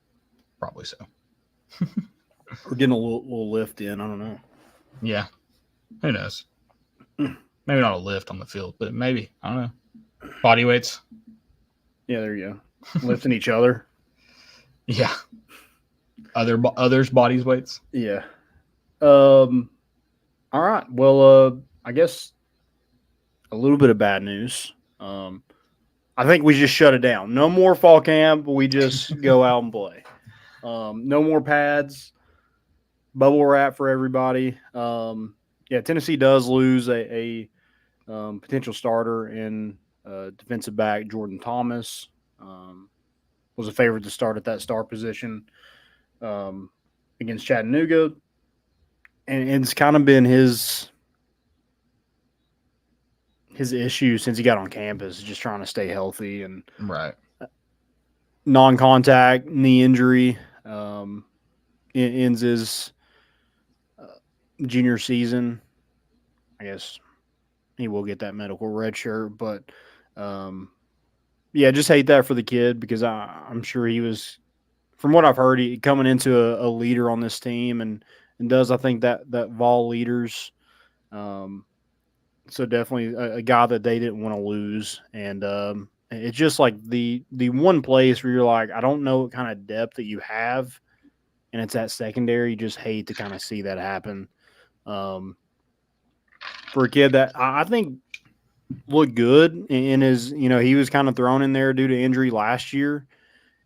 Probably so. We're getting a little lift in. I don't know. Yeah. Who knows? Maybe not a lift on the field, but maybe. I don't know. Body weights. Yeah, there you go. Lifting each other. Yeah. Others' bodies weights. Yeah. All right. Well, I guess a little bit of bad news. I think we just shut it down. No more fall camp. We just go out and play. No more pads. Bubble wrap for everybody. Yeah, Tennessee does lose a potential starter in defensive back Jordan Thomas. Was a favorite to start at that star position against Chattanooga. And it's kind of been his issue since he got on campus, just trying to stay healthy and right. Non-contact knee injury ends his junior season. I guess he will get that medical red shirt, but yeah, just hate that for the kid because I'm sure he was, from what I've heard, he coming into a leader on this team and does, I think, that Vol leaders. So definitely a guy that they didn't want to lose. And it's just like the one place where you're like, I don't know what kind of depth that you have, and it's that secondary. You just hate to kind of see that happen. For a kid that I think looked good in his, he was kind of thrown in there due to injury last year,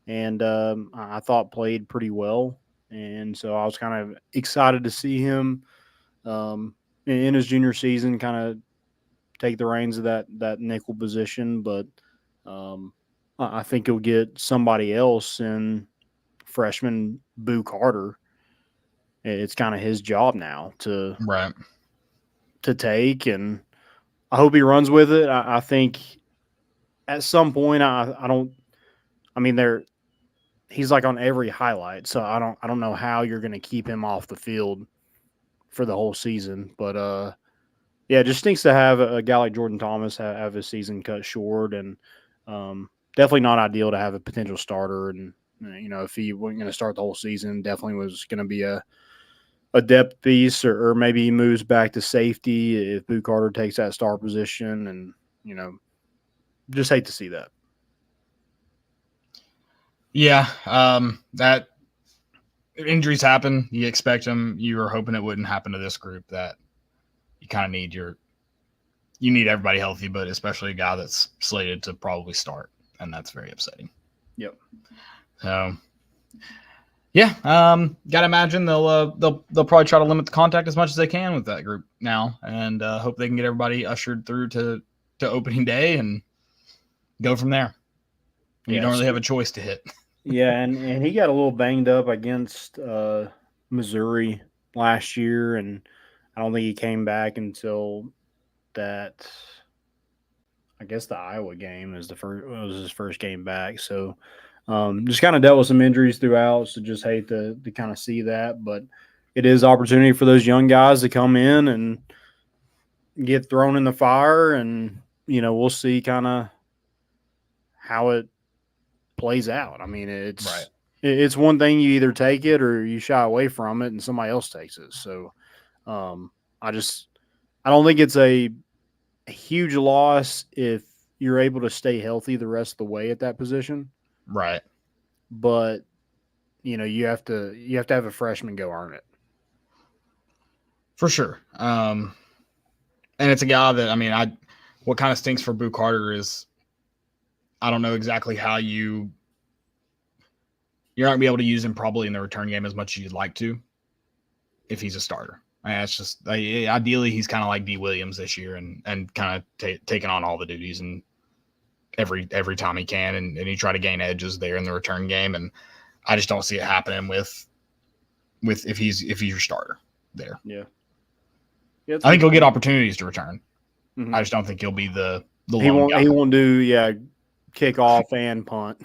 and I thought played pretty well. And so I was kind of excited to see him in his junior season kind of take the reins of that nickel position. But I think he'll get somebody else in freshman Boo Carter. It's kind of his job now to take, and I hope he runs with it. I think at some point he's like on every highlight, so I don't know how you're going to keep him off the field for the whole season. But yeah, it just stinks to have a guy like Jordan Thomas have his season cut short, and definitely not ideal to have a potential starter. And if he wasn't going to start the whole season, definitely was going to be a depth piece, or maybe he moves back to safety if Boo Carter takes that star position, and just hate to see that. Yeah, that injuries happen. You expect them. You were hoping it wouldn't happen to this group. That you kind of need you need everybody healthy, but especially a guy that's slated to probably start, and that's very upsetting. Yep. So Yeah, gotta imagine they'll probably try to limit the contact as much as they can with that group now, and hope they can get everybody ushered through to opening day and go from there. You don't really have a choice to hit. Yeah, and he got a little banged up against Missouri last year, and I don't think he came back until that. I guess the Iowa game was his first game back. So just kind of dealt with some injuries throughout. So just hate to kind of see that, but it is opportunity for those young guys to come in and get thrown in the fire, and we'll see kind of how it plays out. I mean, it's one thing, you either take it or you shy away from it, and somebody else takes it. So I don't think it's a huge loss if you're able to stay healthy the rest of the way at that position. Right. But you have to have a freshman go earn it. For sure. And it's a guy that, what kind of stinks for Boo Carter is I don't know exactly how you're not going to be able to use him probably in the return game as much as you'd like to if he's a starter. It's just ideally he's kind of like D. Williams this year and kind of taking on all the duties and every time he can, and you try to gain edges there in the return game. And I just don't see it happening with if he's your starter there. Yeah, I think he'll get opportunities to return. Mm-hmm. I just don't think he'll be the he won't do kickoff and punt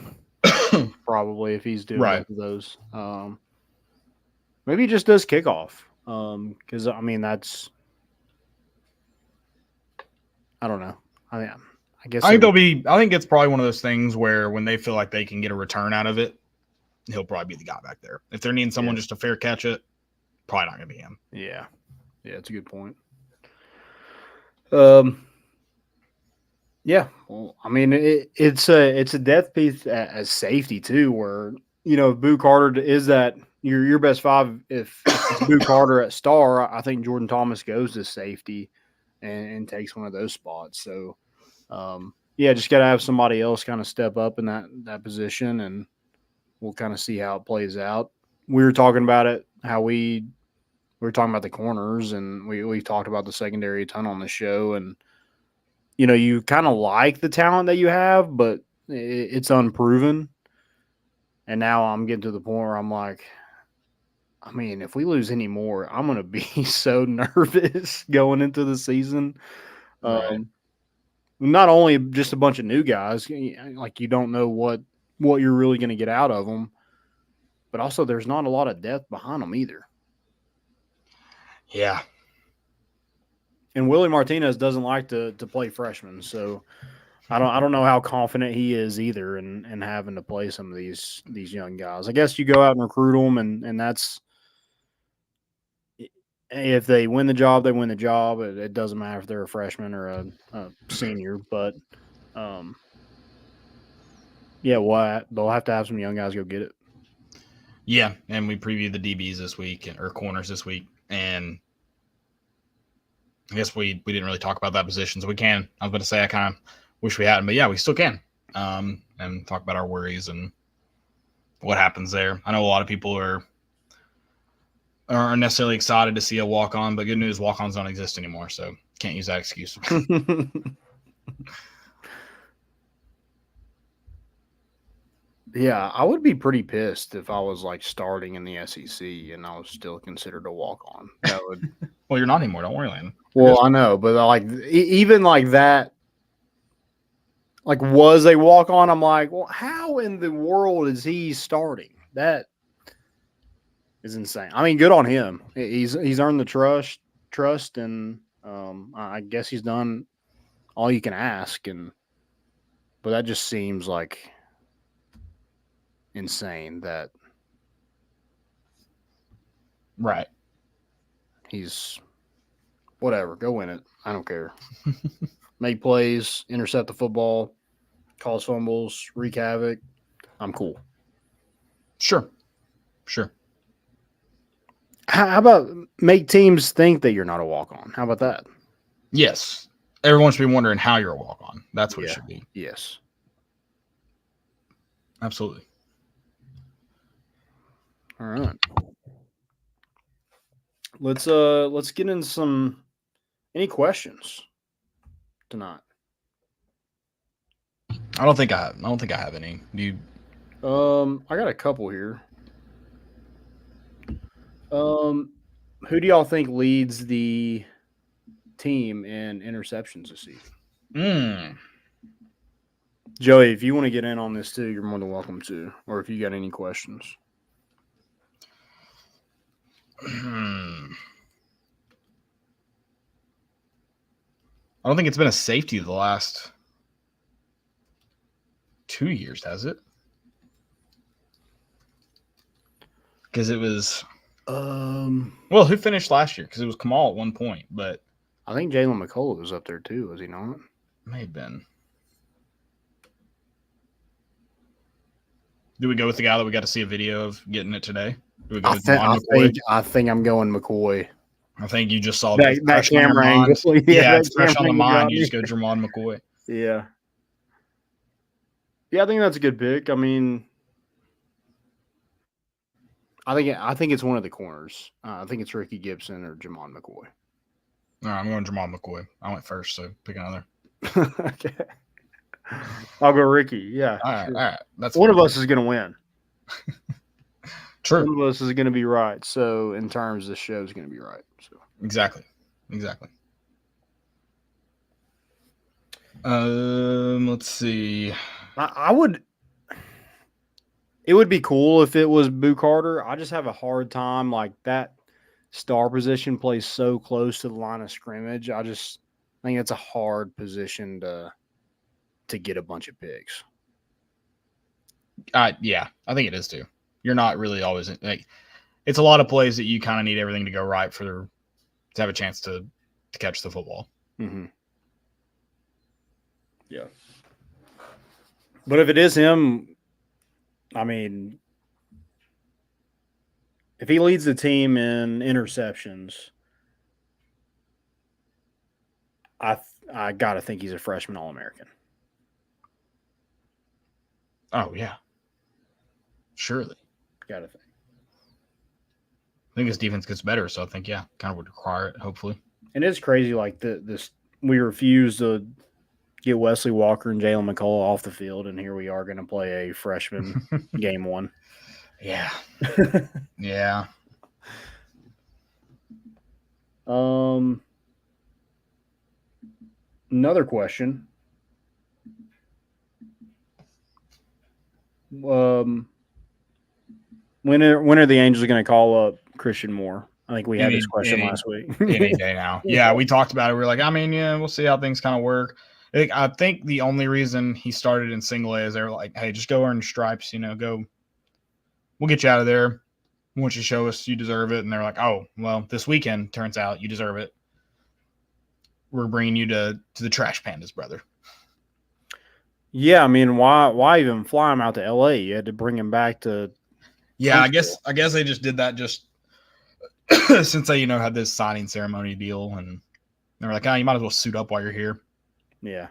probably if he's doing both of those. Maybe he just does kickoff. Because that's I don't know. I guess I think it's probably one of those things where when they feel like they can get a return out of it, he'll probably be the guy back there. If they're needing someone just to fair catch it, probably not going to be him. Yeah, it's a good point. Yeah, well, it's a depth piece as safety too, where Boo Carter is that your best five. If it's Boo Carter at star, I think Jordan Thomas goes to safety and takes one of those spots. So, just got to have somebody else kind of step up in that position, and we'll kind of see how it plays out. We were talking about it, how we were talking about the corners, and we talked about the secondary a ton on the show, and you kind of like the talent that you have, but it's unproven. And now I'm getting to the point where I'm like, if we lose any more, I'm going to be so nervous going into the season. Right. Not only just a bunch of new guys, like you don't know what you're really going to get out of them, but also there's not a lot of depth behind them either. Yeah. And Willie Martinez doesn't like to play freshmen, so I don't know how confident he is either in having to play some of these young guys. I guess you go out and recruit them, and that's if they win the job, they win the job. It doesn't matter if they're a freshman or a senior, but they'll have to have some young guys go get it. Yeah, and we previewed the DBs this week or corners this week, and I guess we didn't really talk about that position, so we can. I was about to say I kind of wish we hadn't, but yeah, we still can. And talk about our worries and what happens there. I know a lot of people aren't necessarily excited to see a walk-on, but good news, walk-ons don't exist anymore, so can't use that excuse. Yeah, I would be pretty pissed if I was like starting in the SEC and I was still considered a walk-on. That would. Well, you're not anymore. Don't worry, Landon. Well, I know, but like even like that, like was a walk-on. I'm like, well, how in the world is he starting? That is insane. Good on him. He's earned the trust, and I guess he's done all you can ask. But that just seems like insane that right. He's whatever. Go win it. I don't care. Make plays, intercept the football, cause fumbles, wreak havoc. I'm cool. Sure. How about make teams think that you're not a walk-on? How about that? Yes. Everyone should be wondering how you're a walk-on. That's what it should be. Yes. Absolutely. All right. Let's get in any questions tonight. I don't think I have any. Do you? I got a couple here. Who do y'all think leads the team in interceptions this season? Joey, if you want to get in on this too, you're more than welcome to. Or if you got any questions. I don't think it's been a safety the last 2 years, has it? Because it was well, who finished last year? Because it was Kamal at one point, but I think Jalen McCullough was up there too, was he not? May have been. Do we go with the guy that we got to see a video of getting it today? Do we go with McCoy? I think I'm going McCoy. I think you just saw that camera angle. Yeah, it's fresh on the mind. You just go Jermon McCoy. Yeah. Yeah, I think that's a good pick. I mean, I think it's one of the corners. I think it's Ricky Gibson or Jermon McCoy. All right, I'm going Jermon McCoy. I went first, so pick another. Okay. I'll go Ricky. Yeah. All right. That's one of us is going to win. True. One of us is going to be right. So, in terms, the show is going to be right. So exactly. Let's see. It would be cool if it was Boo Carter. I just have a hard time. Like, that star position plays so close to the line of scrimmage. I think it's a hard position to get a bunch of picks. Yeah, I think it is too. You're not really always like, it's a lot of plays that you kind of need everything to go right to have a chance to catch the football. Mm-hmm. Yeah. But if it is him, I mean, if he leads the team in interceptions, I got to think he's a freshman All-American. Oh, yeah. Surely. Got to think. I think his defense gets better, so I think, yeah, kind of would require it, hopefully. And it's crazy, like, this we refuse to get Wesley Walker and Jalen McCullough off the field, and here we are going to play a freshman game one. Yeah. Yeah. Another question. When are the Angels going to call up Christian Moore? I think we had this question last week. Any day now. Yeah, we talked about it. We were like, I mean, yeah, we'll see how things kind of work. I think the only reason he started in single A is they were like, hey, just go earn stripes, go. We'll get you out of there. Once you show us you deserve it. And they're like, oh, well, this weekend turns out you deserve it. We're bringing you to the Trash Pandas, brother. Yeah, I mean, why even fly him out to LA? You had to bring him back to. Yeah, I guess they just did that just since they had this signing ceremony deal, and they were like, you might as well suit up while you're here. Yeah,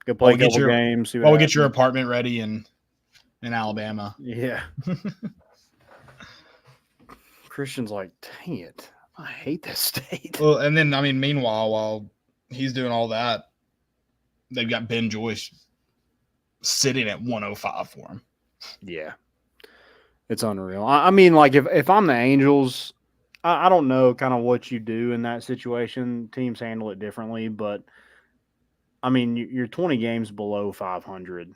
go play a couple games. While we get your apartment ready in Alabama. Yeah. Christian's like, dang it, I hate this state. Well, and then meanwhile, while he's doing all that, they've got Ben Joyce sitting at 105 for him. Yeah. It's unreal. I mean, like, if I'm the Angels, I don't know kind of what you do in that situation. Teams handle it differently, but, I mean, you're 20 games below 500.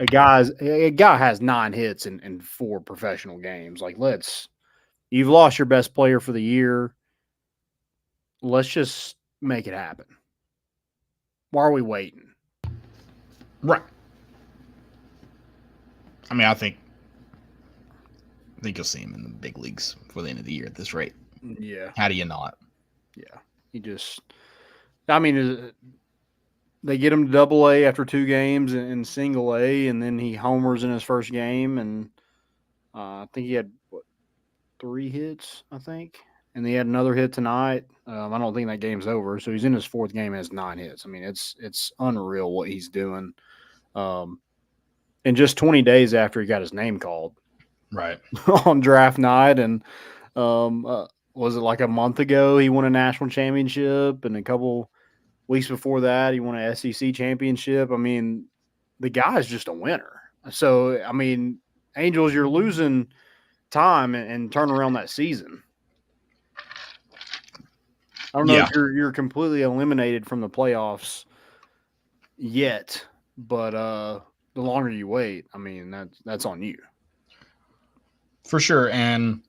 A guy has 9 hits in 4 professional games. Like, you've lost your best player for the year. Let's just make it happen. Why are we waiting? Right. I mean, I think you'll see him in the big leagues before the end of the year at this rate. Yeah. How do you not? Yeah. They get him to Double A after 2 games in Single A, and then he homers in his first game, and I think he had 3 hits, I think, and he had another hit tonight. I don't think that game's over, so he's in his 4th game, has 9 hits. I mean, it's unreal what he's doing. And just 20 days after he got his name called. Right. on draft night, and was it like a month ago he won a national championship, and a couple weeks before that he won an SEC championship. I mean, the guy's just a winner. So I mean, Angels, you're losing time and turn around that season. I don't know if you're completely eliminated from the playoffs yet, but the longer you wait, I mean, that's on you. For sure. And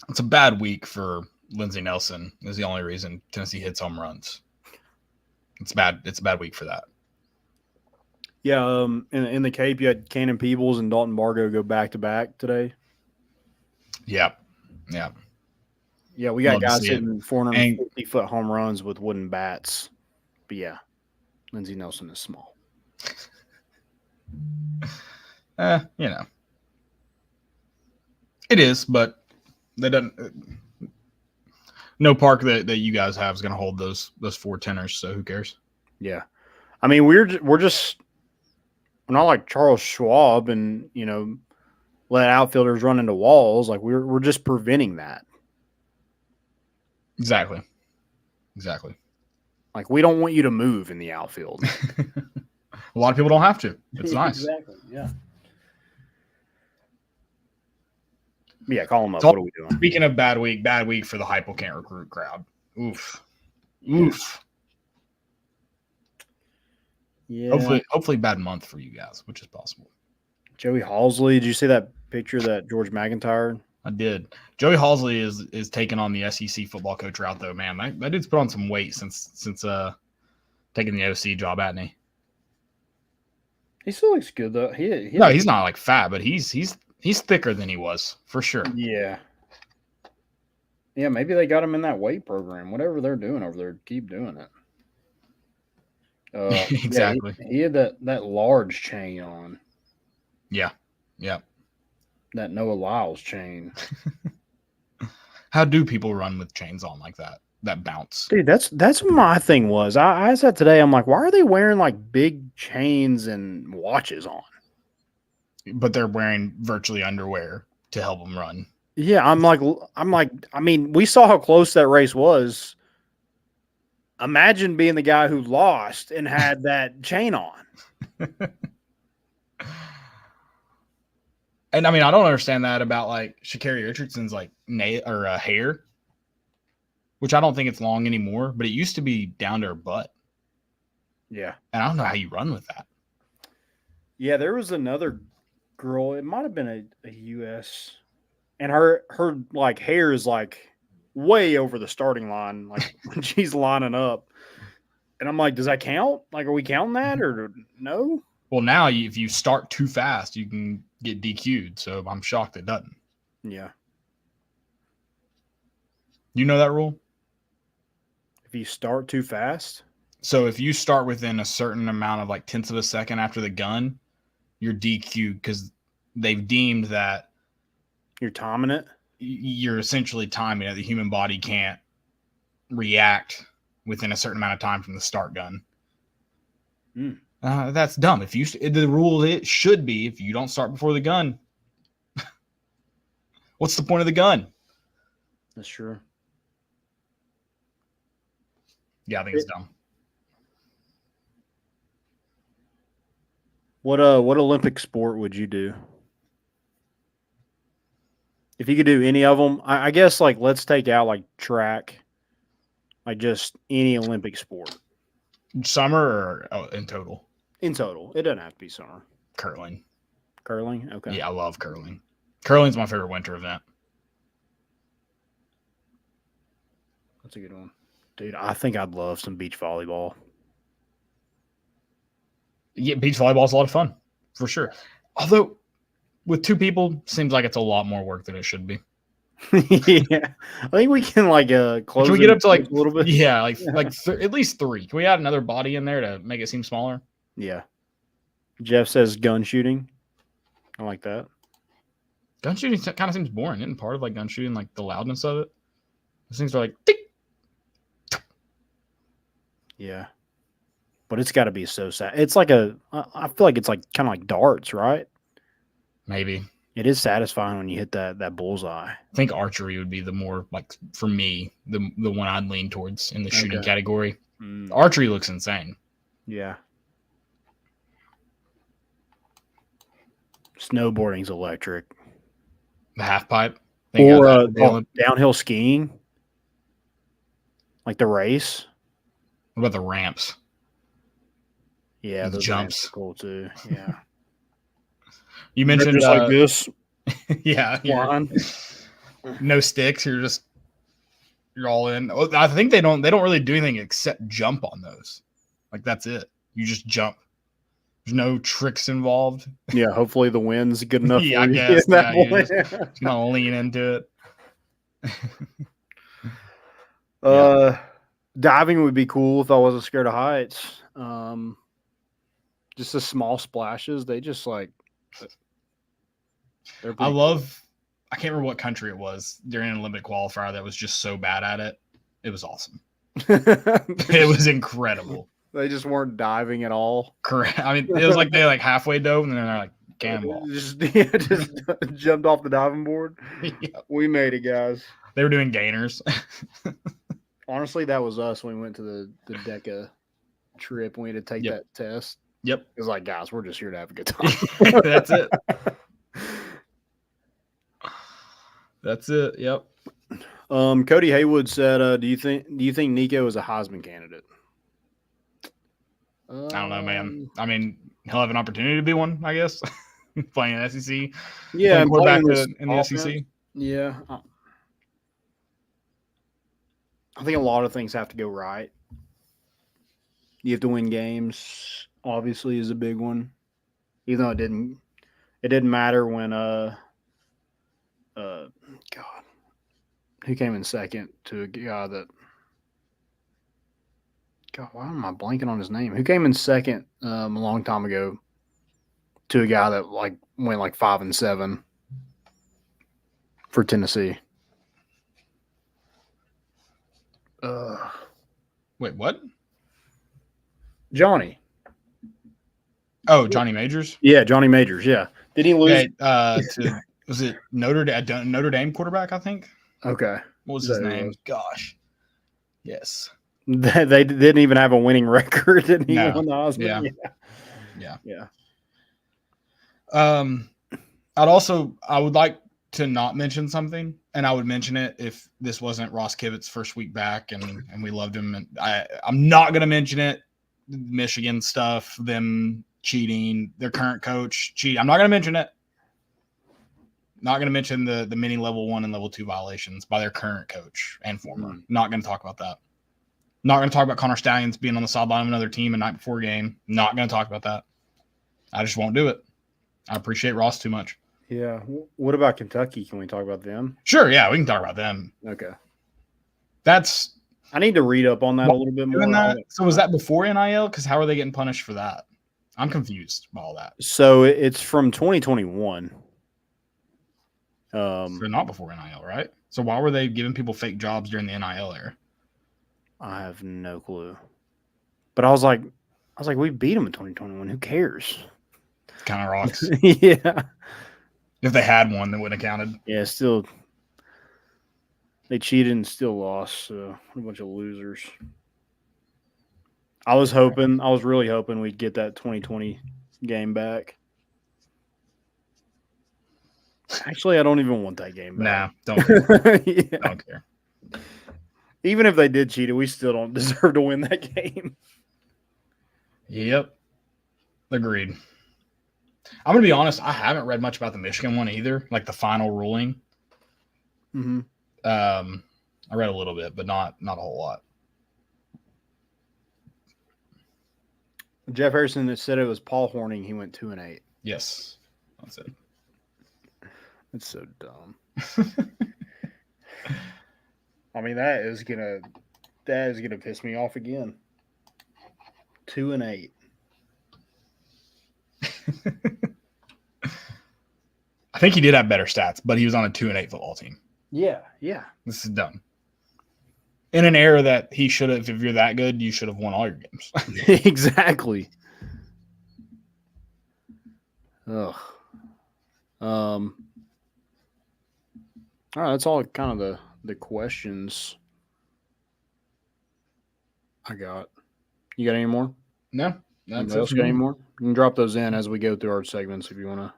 it's a bad week for Lindsey Nelson is the only reason Tennessee hits home runs. It's bad. It's a bad week for that. Yeah, in the Cape, you had Cannon Peebles and Dalton Bargo go back-to-back today. Yeah. Yeah, we got guys hitting 450-foot home runs with wooden bats. But, yeah, Lindsey Nelson is small. You know. It is, but they don't. No park that you guys have is going to hold those 410ers, so who cares? Yeah. I mean, we're not like Charles Schwab and, let outfielders run into walls. Like, we're just preventing that. Exactly. Like, we don't want you to move in the outfield. A lot of people don't have to. It's nice. Exactly, yeah. Yeah, call them up. What are we doing? Speaking of bad week for the Hypo Can't Recruit crowd. Oof. Yeah. Hopefully bad month for you guys, which is possible. Joey Halsley, did you see that picture that George McIntyre? I did. Joey Halsley is taking on the SEC football coach route, though, man. That dude's put on some weight since taking the OC job, hasn't he? He still looks good, though. No, he's not like fat, but he's thicker than he was, for sure. Yeah. Yeah, maybe they got him in that weight program. Whatever they're doing over there, keep doing it. Exactly. Yeah, he had that large chain on. Yeah. That Noah Lyles chain. How do people run with chains on like that? That bounce. Dude, that's what my thing was. I said today, I'm like, why are they wearing like big chains and watches on? But they're wearing virtually underwear to help them run. Yeah, I'm like, I mean, we saw how close that race was. Imagine being the guy who lost and had that chain on. And I mean, I don't understand that about like Sha'Carri Richardson's like hair, which I don't think it's long anymore, but it used to be down to her butt. Yeah. And I don't know how you run with that. Yeah, there was another girl. It might have been a U.S. And her like hair is like way over the starting line, like when she's lining up. And I'm like, does that count? Like, are we counting that or no? Well, now if you start too fast, you can get DQ'd. So I'm shocked it doesn't. Yeah. You know that rule? If you start too fast? So if you start within a certain amount of like tenths of a second after the gun, you're DQ'd because they've deemed that you're timing it. You're essentially timing it. The human body can't react within a certain amount of time from the start gun. That's dumb. The rule it should be if you don't start before the gun, what's the point of the gun? That's true. Yeah, I think it's dumb. What Olympic sport would you do? If you could do any of them, I guess like let's take out like track, like just any Olympic sport. Summer or in total? In total. It doesn't have to be summer. Curling. Curling? Okay. Yeah, I love curling. Curling's my favorite winter event. That's a good one. Dude, I think I'd love some beach volleyball. Yeah, beach volleyball is a lot of fun, for sure. Although, with two people, seems like it's a lot more work than it should be. Yeah, I think we can like close. Can we get up to like a little bit? Yeah, at least three. Can we add another body in there to make it seem smaller? Yeah. Jeff says gun shooting. I like that. Gun shooting kind of seems boring. Isn't part of like gun shooting like the loudness of it? These things are like tick. Yeah. But it's got to be so sad. It's like I feel like it's like kind of like darts, right? Maybe. It is satisfying when you hit that bullseye. I think archery would be the more, like, for me, the one I'd lean towards in the shooting category. Archery looks insane. Yeah. Snowboarding's electric. The half pipe. Or downhill skiing. Like the race. What about the ramps? Yeah, the jumps. Are cool too. Yeah. You mentioned just like this. Yeah. No sticks. You're all in. I think they don't really do anything except jump on those. Like, that's it. You just jump. There's no tricks involved. Yeah, hopefully the wind's good enough. Yeah, I guess. Yeah, you're just gonna lean into it. Diving would be cool if I wasn't scared of heights. Just the small splashes, they just like. I can't remember what country it was during an Olympic qualifier that was just so bad at it. It was awesome. It was incredible. They just weren't diving at all. Correct. I mean, it was like they halfway dove and then they're like cannonball. Just jumped off the diving board. Yep. We made it, guys. They were doing gainers. Honestly, that was us when we went to the DECA trip. We had to take that test. Yep. It was like, guys, we're just here to have a good time. That's it. That's it. Yep. Cody Haywood said, "Do you think Nico is a Heisman candidate?" I don't know, man. I mean, he'll have an opportunity to be one, I guess. Playing in SEC. Yeah, quarterback in the SEC. Yeah. I think a lot of things have to go right. You have to win games. Obviously, is a big one. Even though it didn't matter when God, who came in second to a guy that. God, why am I blanking on his name? Who came in second a long time ago to a guy that went 5-7 for Tennessee? Wait, what? Johnny. Oh, Johnny Majors? Yeah, Johnny Majors. Yeah. Did he lose? Was it Notre Dame quarterback, I think? Okay. What was his name? Gosh. Yes. They didn't even have a winning record. Didn't he won the Heisman? Yeah. I would like to not mention something, and I would mention it if this wasn't Ross Kivett's first week back and we loved him. And I'm not going to mention it. Michigan stuff, them cheating, their current coach cheat. I'm not going to mention it. Not going to mention the many level 1 and level 2 violations by their current coach and former. Not going to talk about that. Not going to talk about Connor Stallions being on the sideline of another team a night before a game. Not going to talk about that. I just won't do it. I appreciate Ross too much. Yeah. What about Kentucky? Can we talk about them? Sure. Yeah, we can talk about them. Okay. I need to read up on that a little bit more. So was that before NIL? Because how are they getting punished for that? I'm confused by all that. So it's from 2021. So not before NIL, right? So why were they giving people fake jobs during the NIL era? I have no clue. But I was like, we beat them in 2021. Who cares? Kind of rocks. Yeah. If they had one, that wouldn't have counted. Yeah, still. They cheated and still lost. So a bunch of losers. I was really hoping we'd get that 2020 game back. Actually, I don't even want that game back. Nah, don't care. Yeah. Don't care. Even if they did cheat it, we still don't deserve to win that game. Yep. Agreed. I'm going to be honest. I haven't read much about the Michigan one either, like the final ruling. Mm-hmm. I read a little bit, but not a whole lot. Jeff Harrison that said it was Paul Hornung. He went 2-8. Yes. That's it. That's so dumb. I mean, that is gonna piss me off again. 2-8. I think he did have better stats, but he was on a 2-8 football team. Yeah. This is dumb. In an era that he should have, if you're that good, you should have won all your games. Exactly. Ugh. All right, that's all kind of the questions I got. You got any more? No, that's Anybody else got any more? You can drop those in as we go through our segments if you want to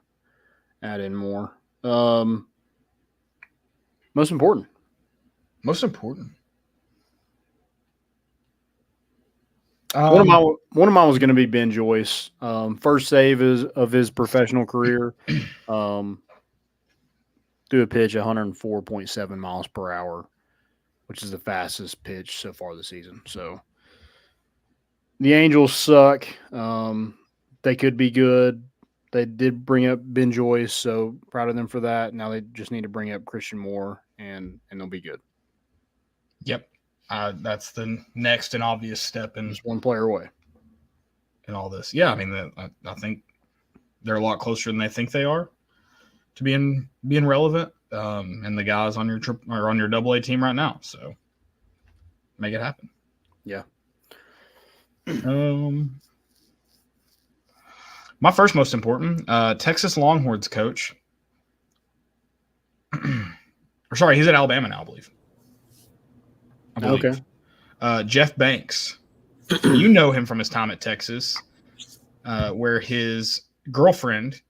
add in more. Most important. Most important. One of mine was going to be Ben Joyce. First save of his professional career. Threw a pitch 104.7 miles per hour, which is the fastest pitch so far this season. So the Angels suck. They could be good. They did bring up Ben Joyce, so proud of them for that. Now they just need to bring up Christian Moore, and they'll be good. Yep. That's the next and obvious step in just one player away in all this. Yeah, I mean, I think they're a lot closer than they think they are to being relevant. And the guys on your are on your AA team right now, so make it happen. Yeah. My first most important, Texas Longhorns coach. Or sorry, he's at Alabama now, I believe. Okay. Jeff Banks. You know him from his time at Texas, where his girlfriend,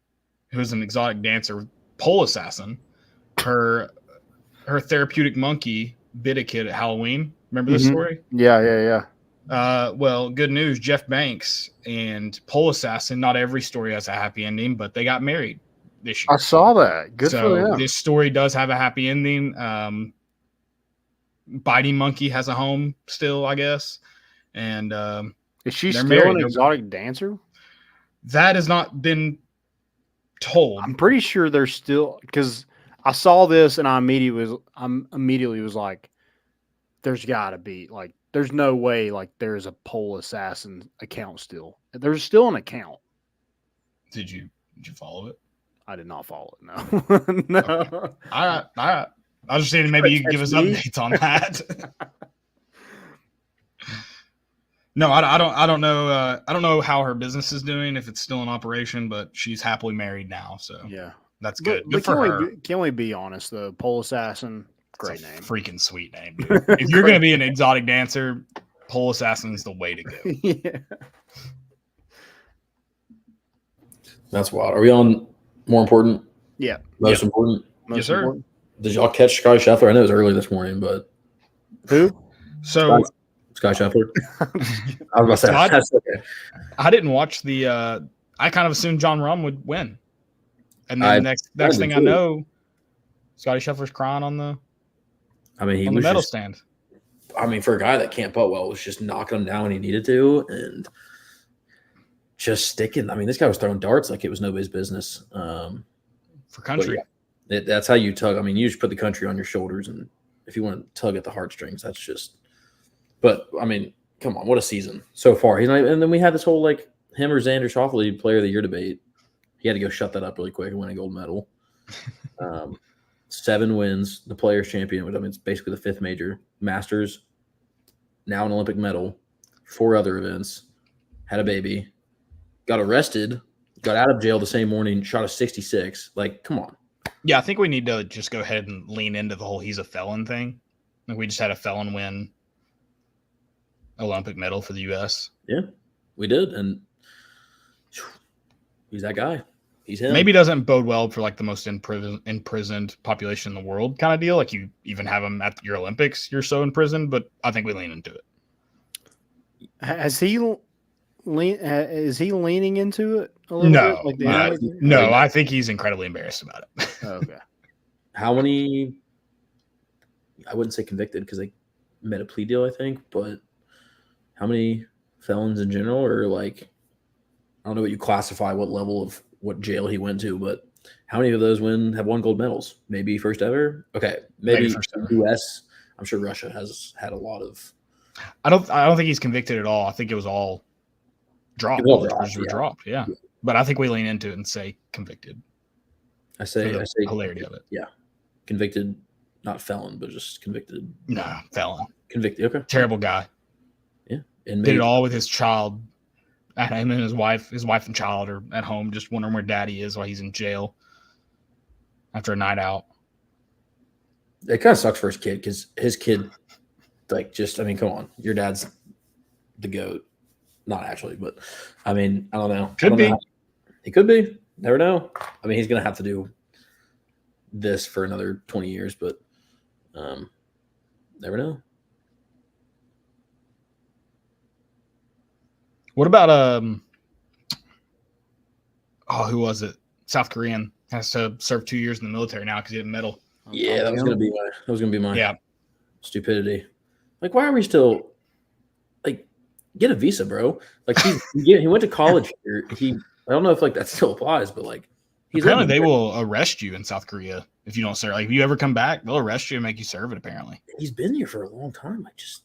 who's an exotic dancer, pole assassin, her therapeutic monkey bit a kid at Halloween. Remember this story? Yeah. Well, good news. Jeff Banks and pole assassin, not every story has a happy ending, but they got married this year. I saw that. Good for them. This story does have a happy ending. Biting monkey has a home still, I guess. And is she still married. an exotic dancer? That has not been told. I'm pretty sure they're still, because I saw this and I immediately was like, there's got to be, like, there's no way like there's a pole assassin account still. There's still an account. Did you follow it? I did not follow it. No. No. Okay. All right. I was just saying maybe you could give us updates on that. No, I don't know. I don't know how her business is doing, if it's still in operation, but she's happily married now, so yeah, that's good. But good for her. Can we be honest? The pole assassin, great name, freaking sweet name. Dude. If you're gonna be an exotic dancer, pole assassin is the way to go. Yeah, that's wild. Are we on more important? Yeah, most important. Yes, sir. Important? Did y'all catch Scotty Scheffler? I know it was early this morning, but who? So Scotty Scheffler. I was about to say okay. I didn't watch the. I kind of assumed John Rahm would win, and then next thing I know, Scotty Scheffler's crying on the. I mean, he on was the medal just, stand. I mean, for a guy that can't putt well, was just knocking him down when he needed to, and just sticking. I mean, this guy was throwing darts like it was nobody's business. For country. That's how you tug. I mean, you just put the country on your shoulders, and if you want to tug at the heartstrings, that's just. But I mean, come on, what a season so far. He's not, and then we had this whole like him or Xander Schauffele Player of the Year debate. He had to go shut that up really quick and win a gold medal. 7 wins, the Players Champion, which I mean it's basically the 5th major. Masters, now an Olympic medal, 4 other events, had a baby, got arrested, got out of jail the same morning, shot a 66. Like, come on. Yeah, I think we need to just go ahead and lean into the whole he's a felon thing. Like we just had a felon win Olympic medal for the U.S. Yeah, we did, and he's that guy. He's him. Maybe doesn't bode well for like the most imprisoned population in the world kind of deal. Like you even have him at your Olympics, you're so imprisoned. But I think we lean into it. Is he leaning into it a little no, bit? Like no. I think he's incredibly embarrassed about it. Okay. How many? I wouldn't say convicted because they made a plea deal, I think, but how many felons in general, or like, I don't know what you classify, what level of what jail he went to, but how many of those have won gold medals? Maybe first ever. Okay, maybe first ever. U.S. I'm sure Russia has had a lot of. I don't think he's convicted at all. I think it was all dropped. Dropped. Yeah. But I think we lean into it and say convicted. I say hilarity of it. Yeah, convicted, not felon, but just convicted. No, felon. Convicted. Okay. Terrible guy. Yeah, and did it all with his child. Him and his wife and child are at home, just wondering where daddy is while he's in jail after a night out. It kind of sucks for his kid because his kid, like, just, I mean, come on. Your dad's the GOAT. Not actually, but, I mean, I don't know. Could be. He could be. Never know. I mean, he's going to have to do this for another 20 years, but never know. What about who was it? South Korean has to serve 2 years in the military now because he didn't medal. Yeah, that was gonna be my stupidity. Like, why are we still like get a visa, bro? Like he went to college here. I don't know if like that still applies, but like apparently they will arrest you in South Korea if you don't serve. Like if you ever come back, they'll arrest you and make you serve it. Apparently, he's been here for a long time. Like just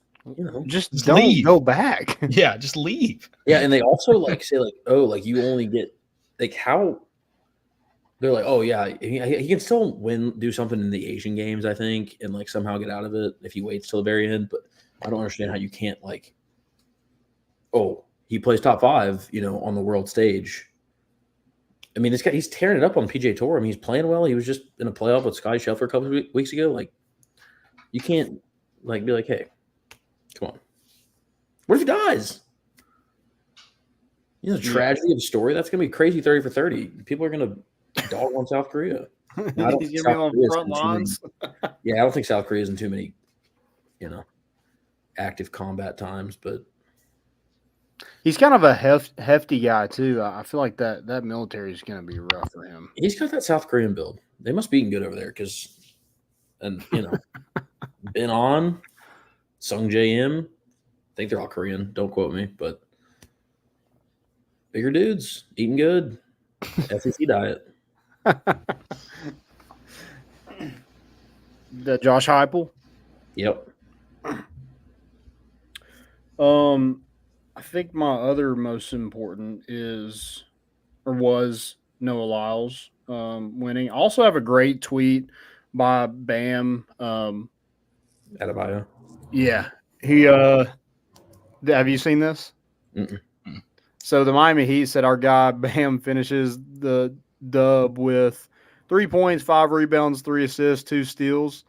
don't leave. Go back. Yeah, just leave. Yeah, and they also like say like, oh, like you only get like how. They're like, oh yeah, he can still do something in the Asian games, I think, and like somehow get out of it if he waits till the very end. But I don't understand how you can't like, oh, he plays top 5, on the world stage. I mean, this guy, he's tearing it up on the PGA Tour. I mean, he's playing well. He was just in a playoff with Scotty Scheffler a couple of weeks ago. Like, you can't like be like, hey, come on. What if he dies? The tragedy of the story. That's gonna be crazy. 30 for 30. People are gonna dog on South Korea. He's gonna be on front lines. Yeah, I don't think South Korea is in too many, active combat times, but he's kind of a hefty guy too. I feel like that military is gonna be rough for him. He's got that South Korean build. They must be eating good over there Ben On, Sung J-M. I think they're all Korean. Don't quote me, but bigger dudes eating good. SEC diet. The Josh Heupel. Yep. I think my other most important was Noah Lyles winning. I also have a great tweet by Bam. Adebayo. Yeah, he. Have you seen this? Mm-mm. So the Miami Heat said our guy Bam finishes the dub with 3 points, 5 rebounds, 3 assists, 2 steals,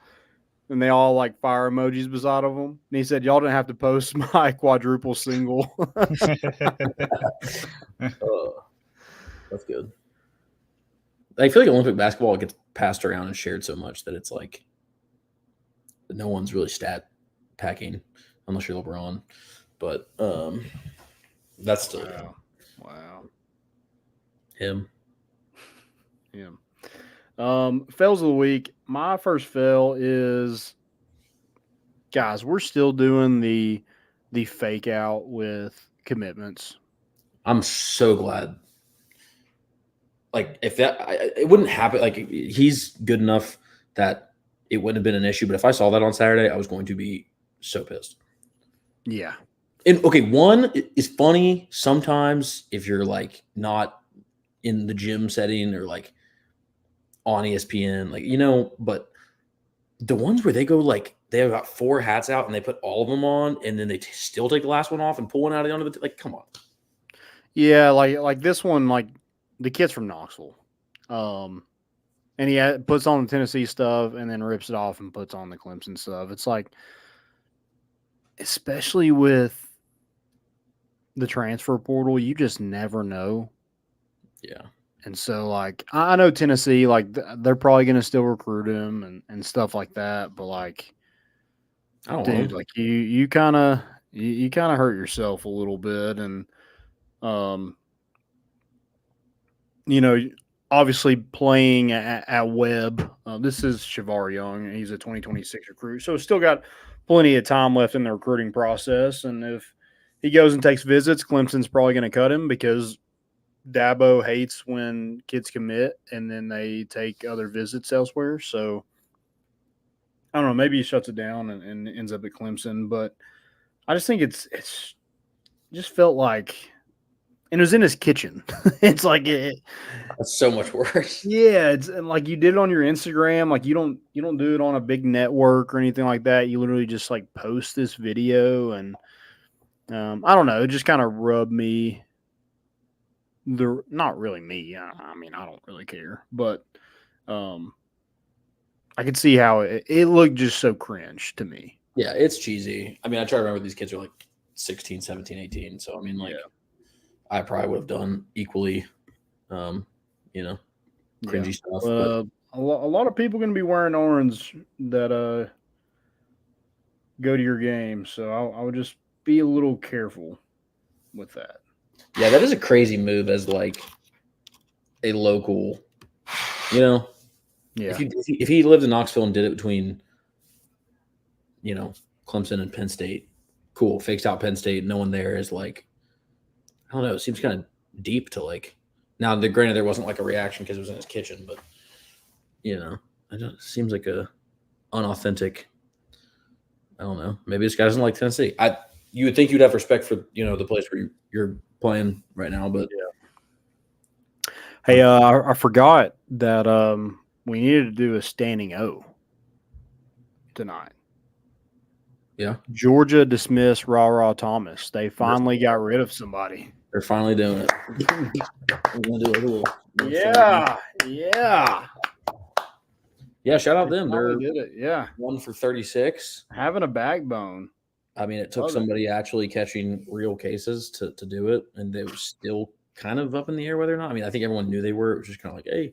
and they all like fire emojis beside of them. And he said, "Y'all didn't have to post my quadruple single." That's good. I feel like Olympic basketball gets passed around and shared so much that it's like no one's really stat packing unless you're LeBron. But that's still wow. Him. Fails of the week. My first fail is, guys, we're still doing the fake out with commitments. I'm so glad. Like if it wouldn't happen. Like he's good enough that it wouldn't have been an issue. But if I saw that on Saturday, I was going to be so pissed. Yeah. And okay, one is funny sometimes if you're like not in the gym setting or like on ESPN, like, but the ones where they go like they have about 4 hats out and they put all of them on and then they still take the last one off and pull one out of the under like, come on. Yeah, like this one, like the kid's from Knoxville, and he puts on the Tennessee stuff and then rips it off and puts on the Clemson stuff. It's like, especially with the transfer portal, you just never know. Yeah. And so, like, I know Tennessee, like, they're probably going to still recruit him and stuff like that. But, like, like, you kind of hurt yourself a little bit. And, obviously playing at Webb, this is Shavar Young, and he's a 2026 recruit. So, still got plenty of time left in the recruiting process. And if he goes and takes visits, Clemson's probably going to cut him because Dabo hates when kids commit and then they take other visits elsewhere. So I don't know, maybe he shuts it down and ends up at Clemson, but I just think it's just felt like, and it was in his kitchen. It's like that's so much worse. Yeah, it's and like you did it on your Instagram, like you don't do it on a big network or anything like that. You literally just like post this video and I don't know, it just kind of rubbed me. Not really me. I mean, I don't really care, but I could see how it looked just so cringe to me. Yeah, it's cheesy. I mean, I try to remember these kids are like 16, 17, 18. So, I mean, like, I probably would have done equally, cringy stuff. But a lot of people going to be wearing orange that go to your game. So I would just be a little careful with that. yeah, that is a crazy move as like a local, Yeah. If he lived in Knoxville and did it between, Clemson and Penn State, cool. Fakes out Penn State. No one there is like, I don't know. It seems kind of deep to like. Now, granted, there wasn't like a reaction because it was in his kitchen, but it seems like a unauthentic. I don't know. Maybe this guy doesn't like Tennessee. You would think you'd have respect for the place where you're playing right now, but Hey, I forgot that we needed to do a standing O tonight. Yeah. Georgia dismissed Ra Thomas. They finally got rid of somebody. They're finally doing it. We're gonna do a little Yeah. Yeah, shout out them. They They're did it. Yeah. 1 for 36. Having a backbone. I mean, it took somebody actually catching real cases to do it, and they were still kind of up in the air whether or not. I mean, I think everyone knew they were. It was just kind of like, hey.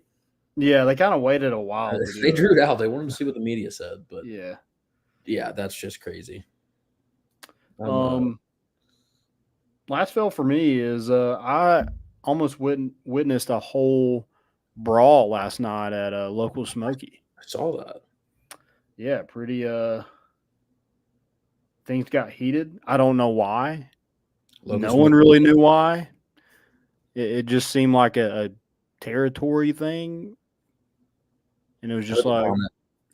Yeah, they kind of waited a while. They drew it out. They wanted to see what the media said, but yeah, that's just crazy. Last fail for me is I almost witnessed a whole brawl last night at a local Smoky. I saw that. Yeah, pretty things got heated. I don't know why. No one really knew why. It just seemed like a territory thing. And it was just like,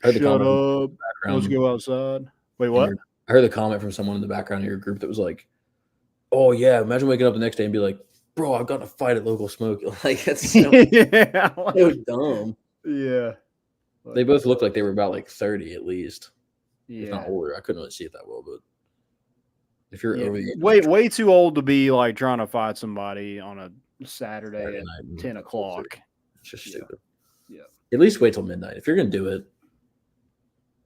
shut up, let's go outside. Wait, what? I heard the comment from someone in the background of your group that was like, oh, yeah, imagine waking up the next day and be like, bro, I've got to fight at local Smoky. Like, that's so, so dumb. Yeah. They both looked like they were about like 30 at least. Yeah. If not older. I couldn't really see it that well, but if you're over the way too old to be like trying to fight somebody on a Saturday at 10 o'clock. It's just stupid. Yeah. At least wait till midnight. If you're going to do it,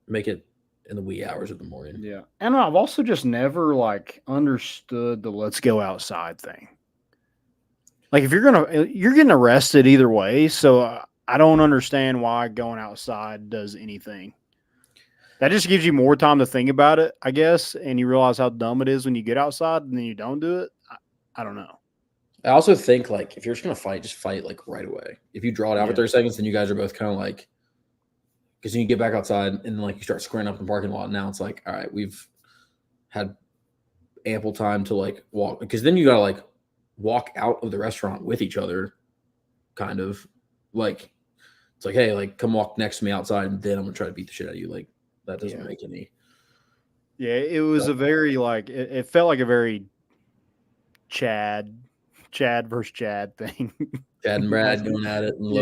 make it in the wee hours of the morning. Yeah. And I've also just never like understood the let's go outside thing. Like if you're getting arrested either way. So I don't understand why going outside does anything. That just gives you more time to think about it, I guess. And you realize how dumb it is when you get outside and then you don't do it. I don't know. I also think like if you're just going to fight, just fight like right away. If you draw it out for 30 seconds, then you guys are both kind of like, because you get back outside and then like you start squaring up in the parking lot. Now it's like, all right, we've had ample time to like walk, because then you got to like walk out of the restaurant with each other, kind of like it's like, hey, like come walk next to me outside and then I'm going to try to beat the shit out of you. Like that doesn't make any. Yeah, it was a very like, it felt like a very Chad versus Chad thing. Chad and Brad going at it. And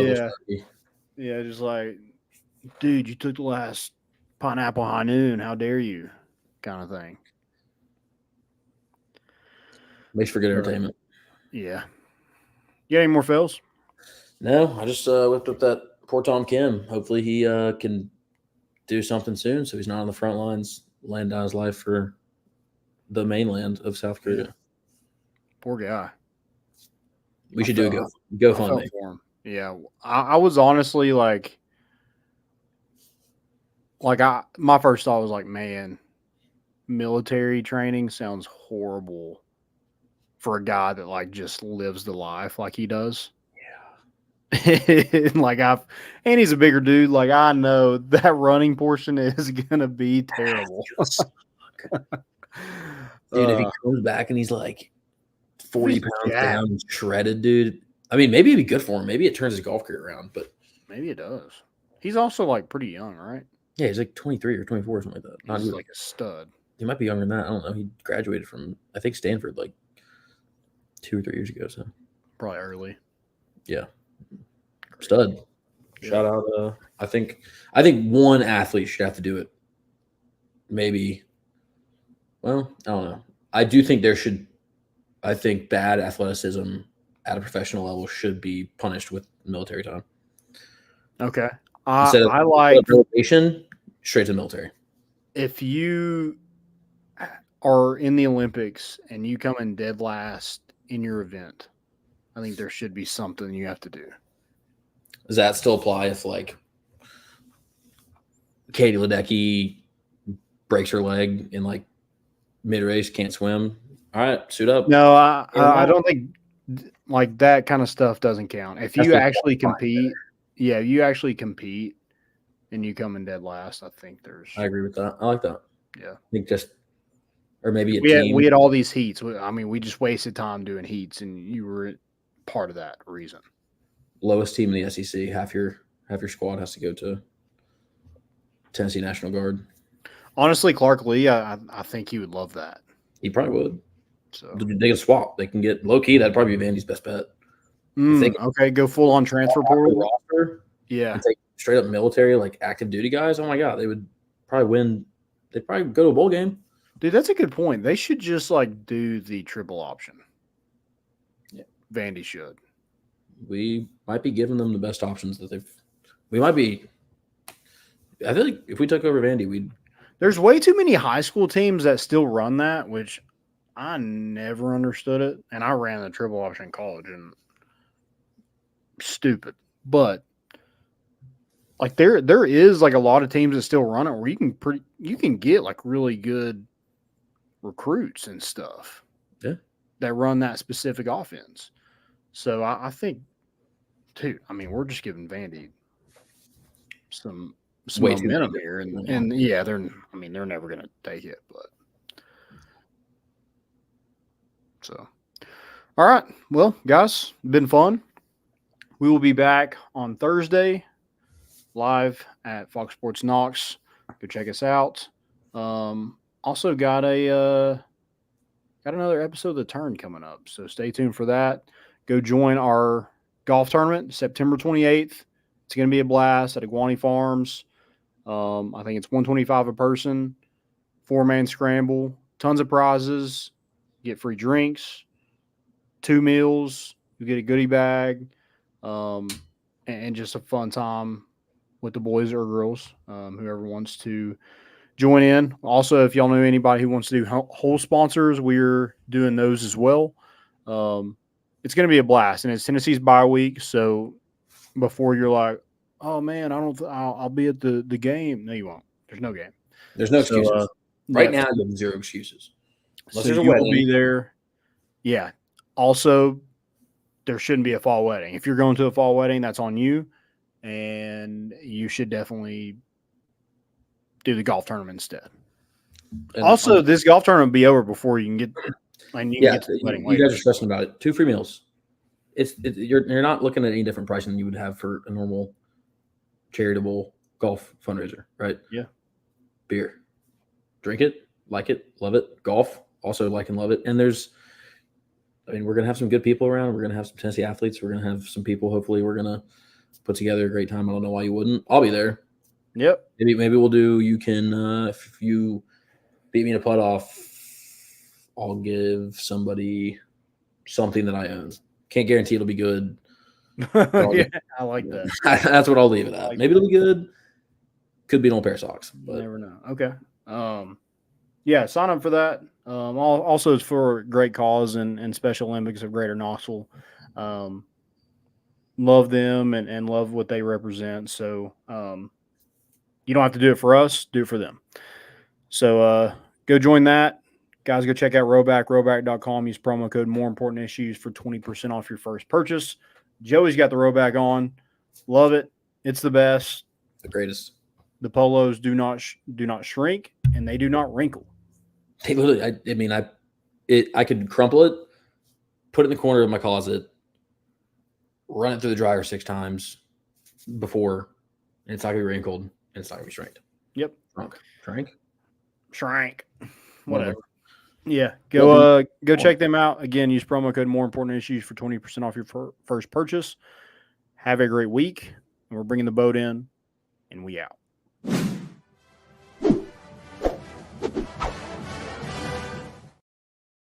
yeah, just like, dude, you took the last pineapple high noon. How dare you? Kind of thing. Makes for good entertainment. Yeah. You got any more fails? No, I just whipped up that poor Tom Kim. Hopefully he can do something soon so he's not on the front lines, laying down his life for the mainland of South Korea. Yeah. Poor guy. We should do a GoFundMe. Yeah. I was honestly like my first thought was like, man, military training sounds horrible for a guy that like just lives the life like he does. Yeah. Like and he's a bigger dude. Like I know that running portion is gonna be terrible. Dude, if he comes back and he's like 40 pounds down and shredded, dude. I mean, maybe it'd be good for him. Maybe it turns his golf career around, but maybe it does. He's also like pretty young, right? Yeah, he's like 23 or 24 or something like that. He's like a stud. He might be younger than that. I don't know. He graduated from, I think, Stanford like 2 or 3 years ago. So probably early. Yeah. Stud. Yeah. Shout out. I think one athlete should have to do it. Maybe. Well, I don't know. I do think I think bad athleticism at a professional level should be punished with military time. Okay. Instead of I like relegation, straight to the military. if you are in the Olympics and you come in dead last in your event, I think there should be something you have to do. Does that still apply if like Katie Ledecky breaks her leg in like mid race, can't swim? All right, suit up. No, I don't think like that kind of stuff doesn't count. If you actually compete, you actually compete and you come in dead last, I think there's. I agree with that. I like that. Yeah, I think just or maybe we had all these heats. I mean, we just wasted time doing heats, and you were part of that reason. Lowest team in the SEC, half your squad has to go to Tennessee National Guard. Honestly, Clark Lee, I think he would love that. He probably would. So they can swap. They can get low key. That'd probably be Vandy's best bet. Okay, go full on transfer portal roster. Yeah, and take straight up military like active duty guys. Oh my god, they would probably win. They'd probably go to a bowl game. Dude, that's a good point. They should just like do the triple option. Yeah, Vandy should. We might be giving them the best options that they've. We might be. I feel like if we took over Vandy, we'd. There's way too many high school teams that still run that, which I never understood it. And I ran the triple option in college, and stupid. But like there is like a lot of teams that still run it where you can get like really good recruits and stuff. Yeah. That run that specific offense. So I think, dude, I mean, we're just giving Vandy some momentum here, and yeah, they're never gonna take it, but so all right. Well, guys, been fun. We will be back on Thursday live at Fox Sports Knox. Go check us out. Also got another episode of The Turn coming up, so stay tuned for that. Go join our golf tournament September 28th. It's going to be a blast at Iguani Farms. I think it's $125 a person, 4-man scramble, tons of prizes, you get free drinks, 2 meals, you get a goodie bag, and just a fun time with the boys or girls, whoever wants to join in. Also, if y'all know anybody who wants to do whole sponsors, we're doing those as well. It's going to be a blast, and it's Tennessee's bye week, so before you're like, oh man, I'll be at the game. No, you won't. There's no game. There's no excuses. Right now, you have 0 excuses. Unless there's a wedding. Will be there. Yeah. Also, there shouldn't be a fall wedding. If you're going to a fall wedding, that's on you, and you should definitely do the golf tournament instead. And also, this golf tournament will be over before you can get. And you can get to the wedding. You guys are stressing about it. 2 free meals. You're not looking at any different pricing than you would have for a normal charitable golf fundraiser, right? Yeah. Beer. Drink it, like it, love it. Golf, also like and love it. And we're going to have some good people around. We're going to have some Tennessee athletes. We're going to have some people. Hopefully we're going to put together a great time. I don't know why you wouldn't. I'll be there. Yep. Maybe we'll do, you can, if you beat me in a putt off, I'll give somebody something that I own. Can't guarantee it'll be good. Yeah, I like that. That's what I'll leave it at. Maybe it'll be good. Could be an old pair of socks. But. You never know. Okay. Yeah, sign up for that. Also, it's for a great cause and Special Olympics of Greater Knoxville. Love them and love what they represent. So you don't have to do it for us. Do it for them. So go join that. Guys, go check out Roback.com. Use promo code More Important Issues for 20% off your first purchase. Joey's got the Roback on. Love it. It's the best. The greatest. The polos do not shrink, and they do not wrinkle. They literally, I could crumple it, put it in the corner of my closet, run it through the dryer 6 times before, and it's not going to be wrinkled, and it's not going to be shrinked. Yep. Shrank. Whatever. Yeah, go check them out. Again, use promo code More Important Issues for 20% off your first purchase. Have a great week, and we're bringing the boat in, and we out.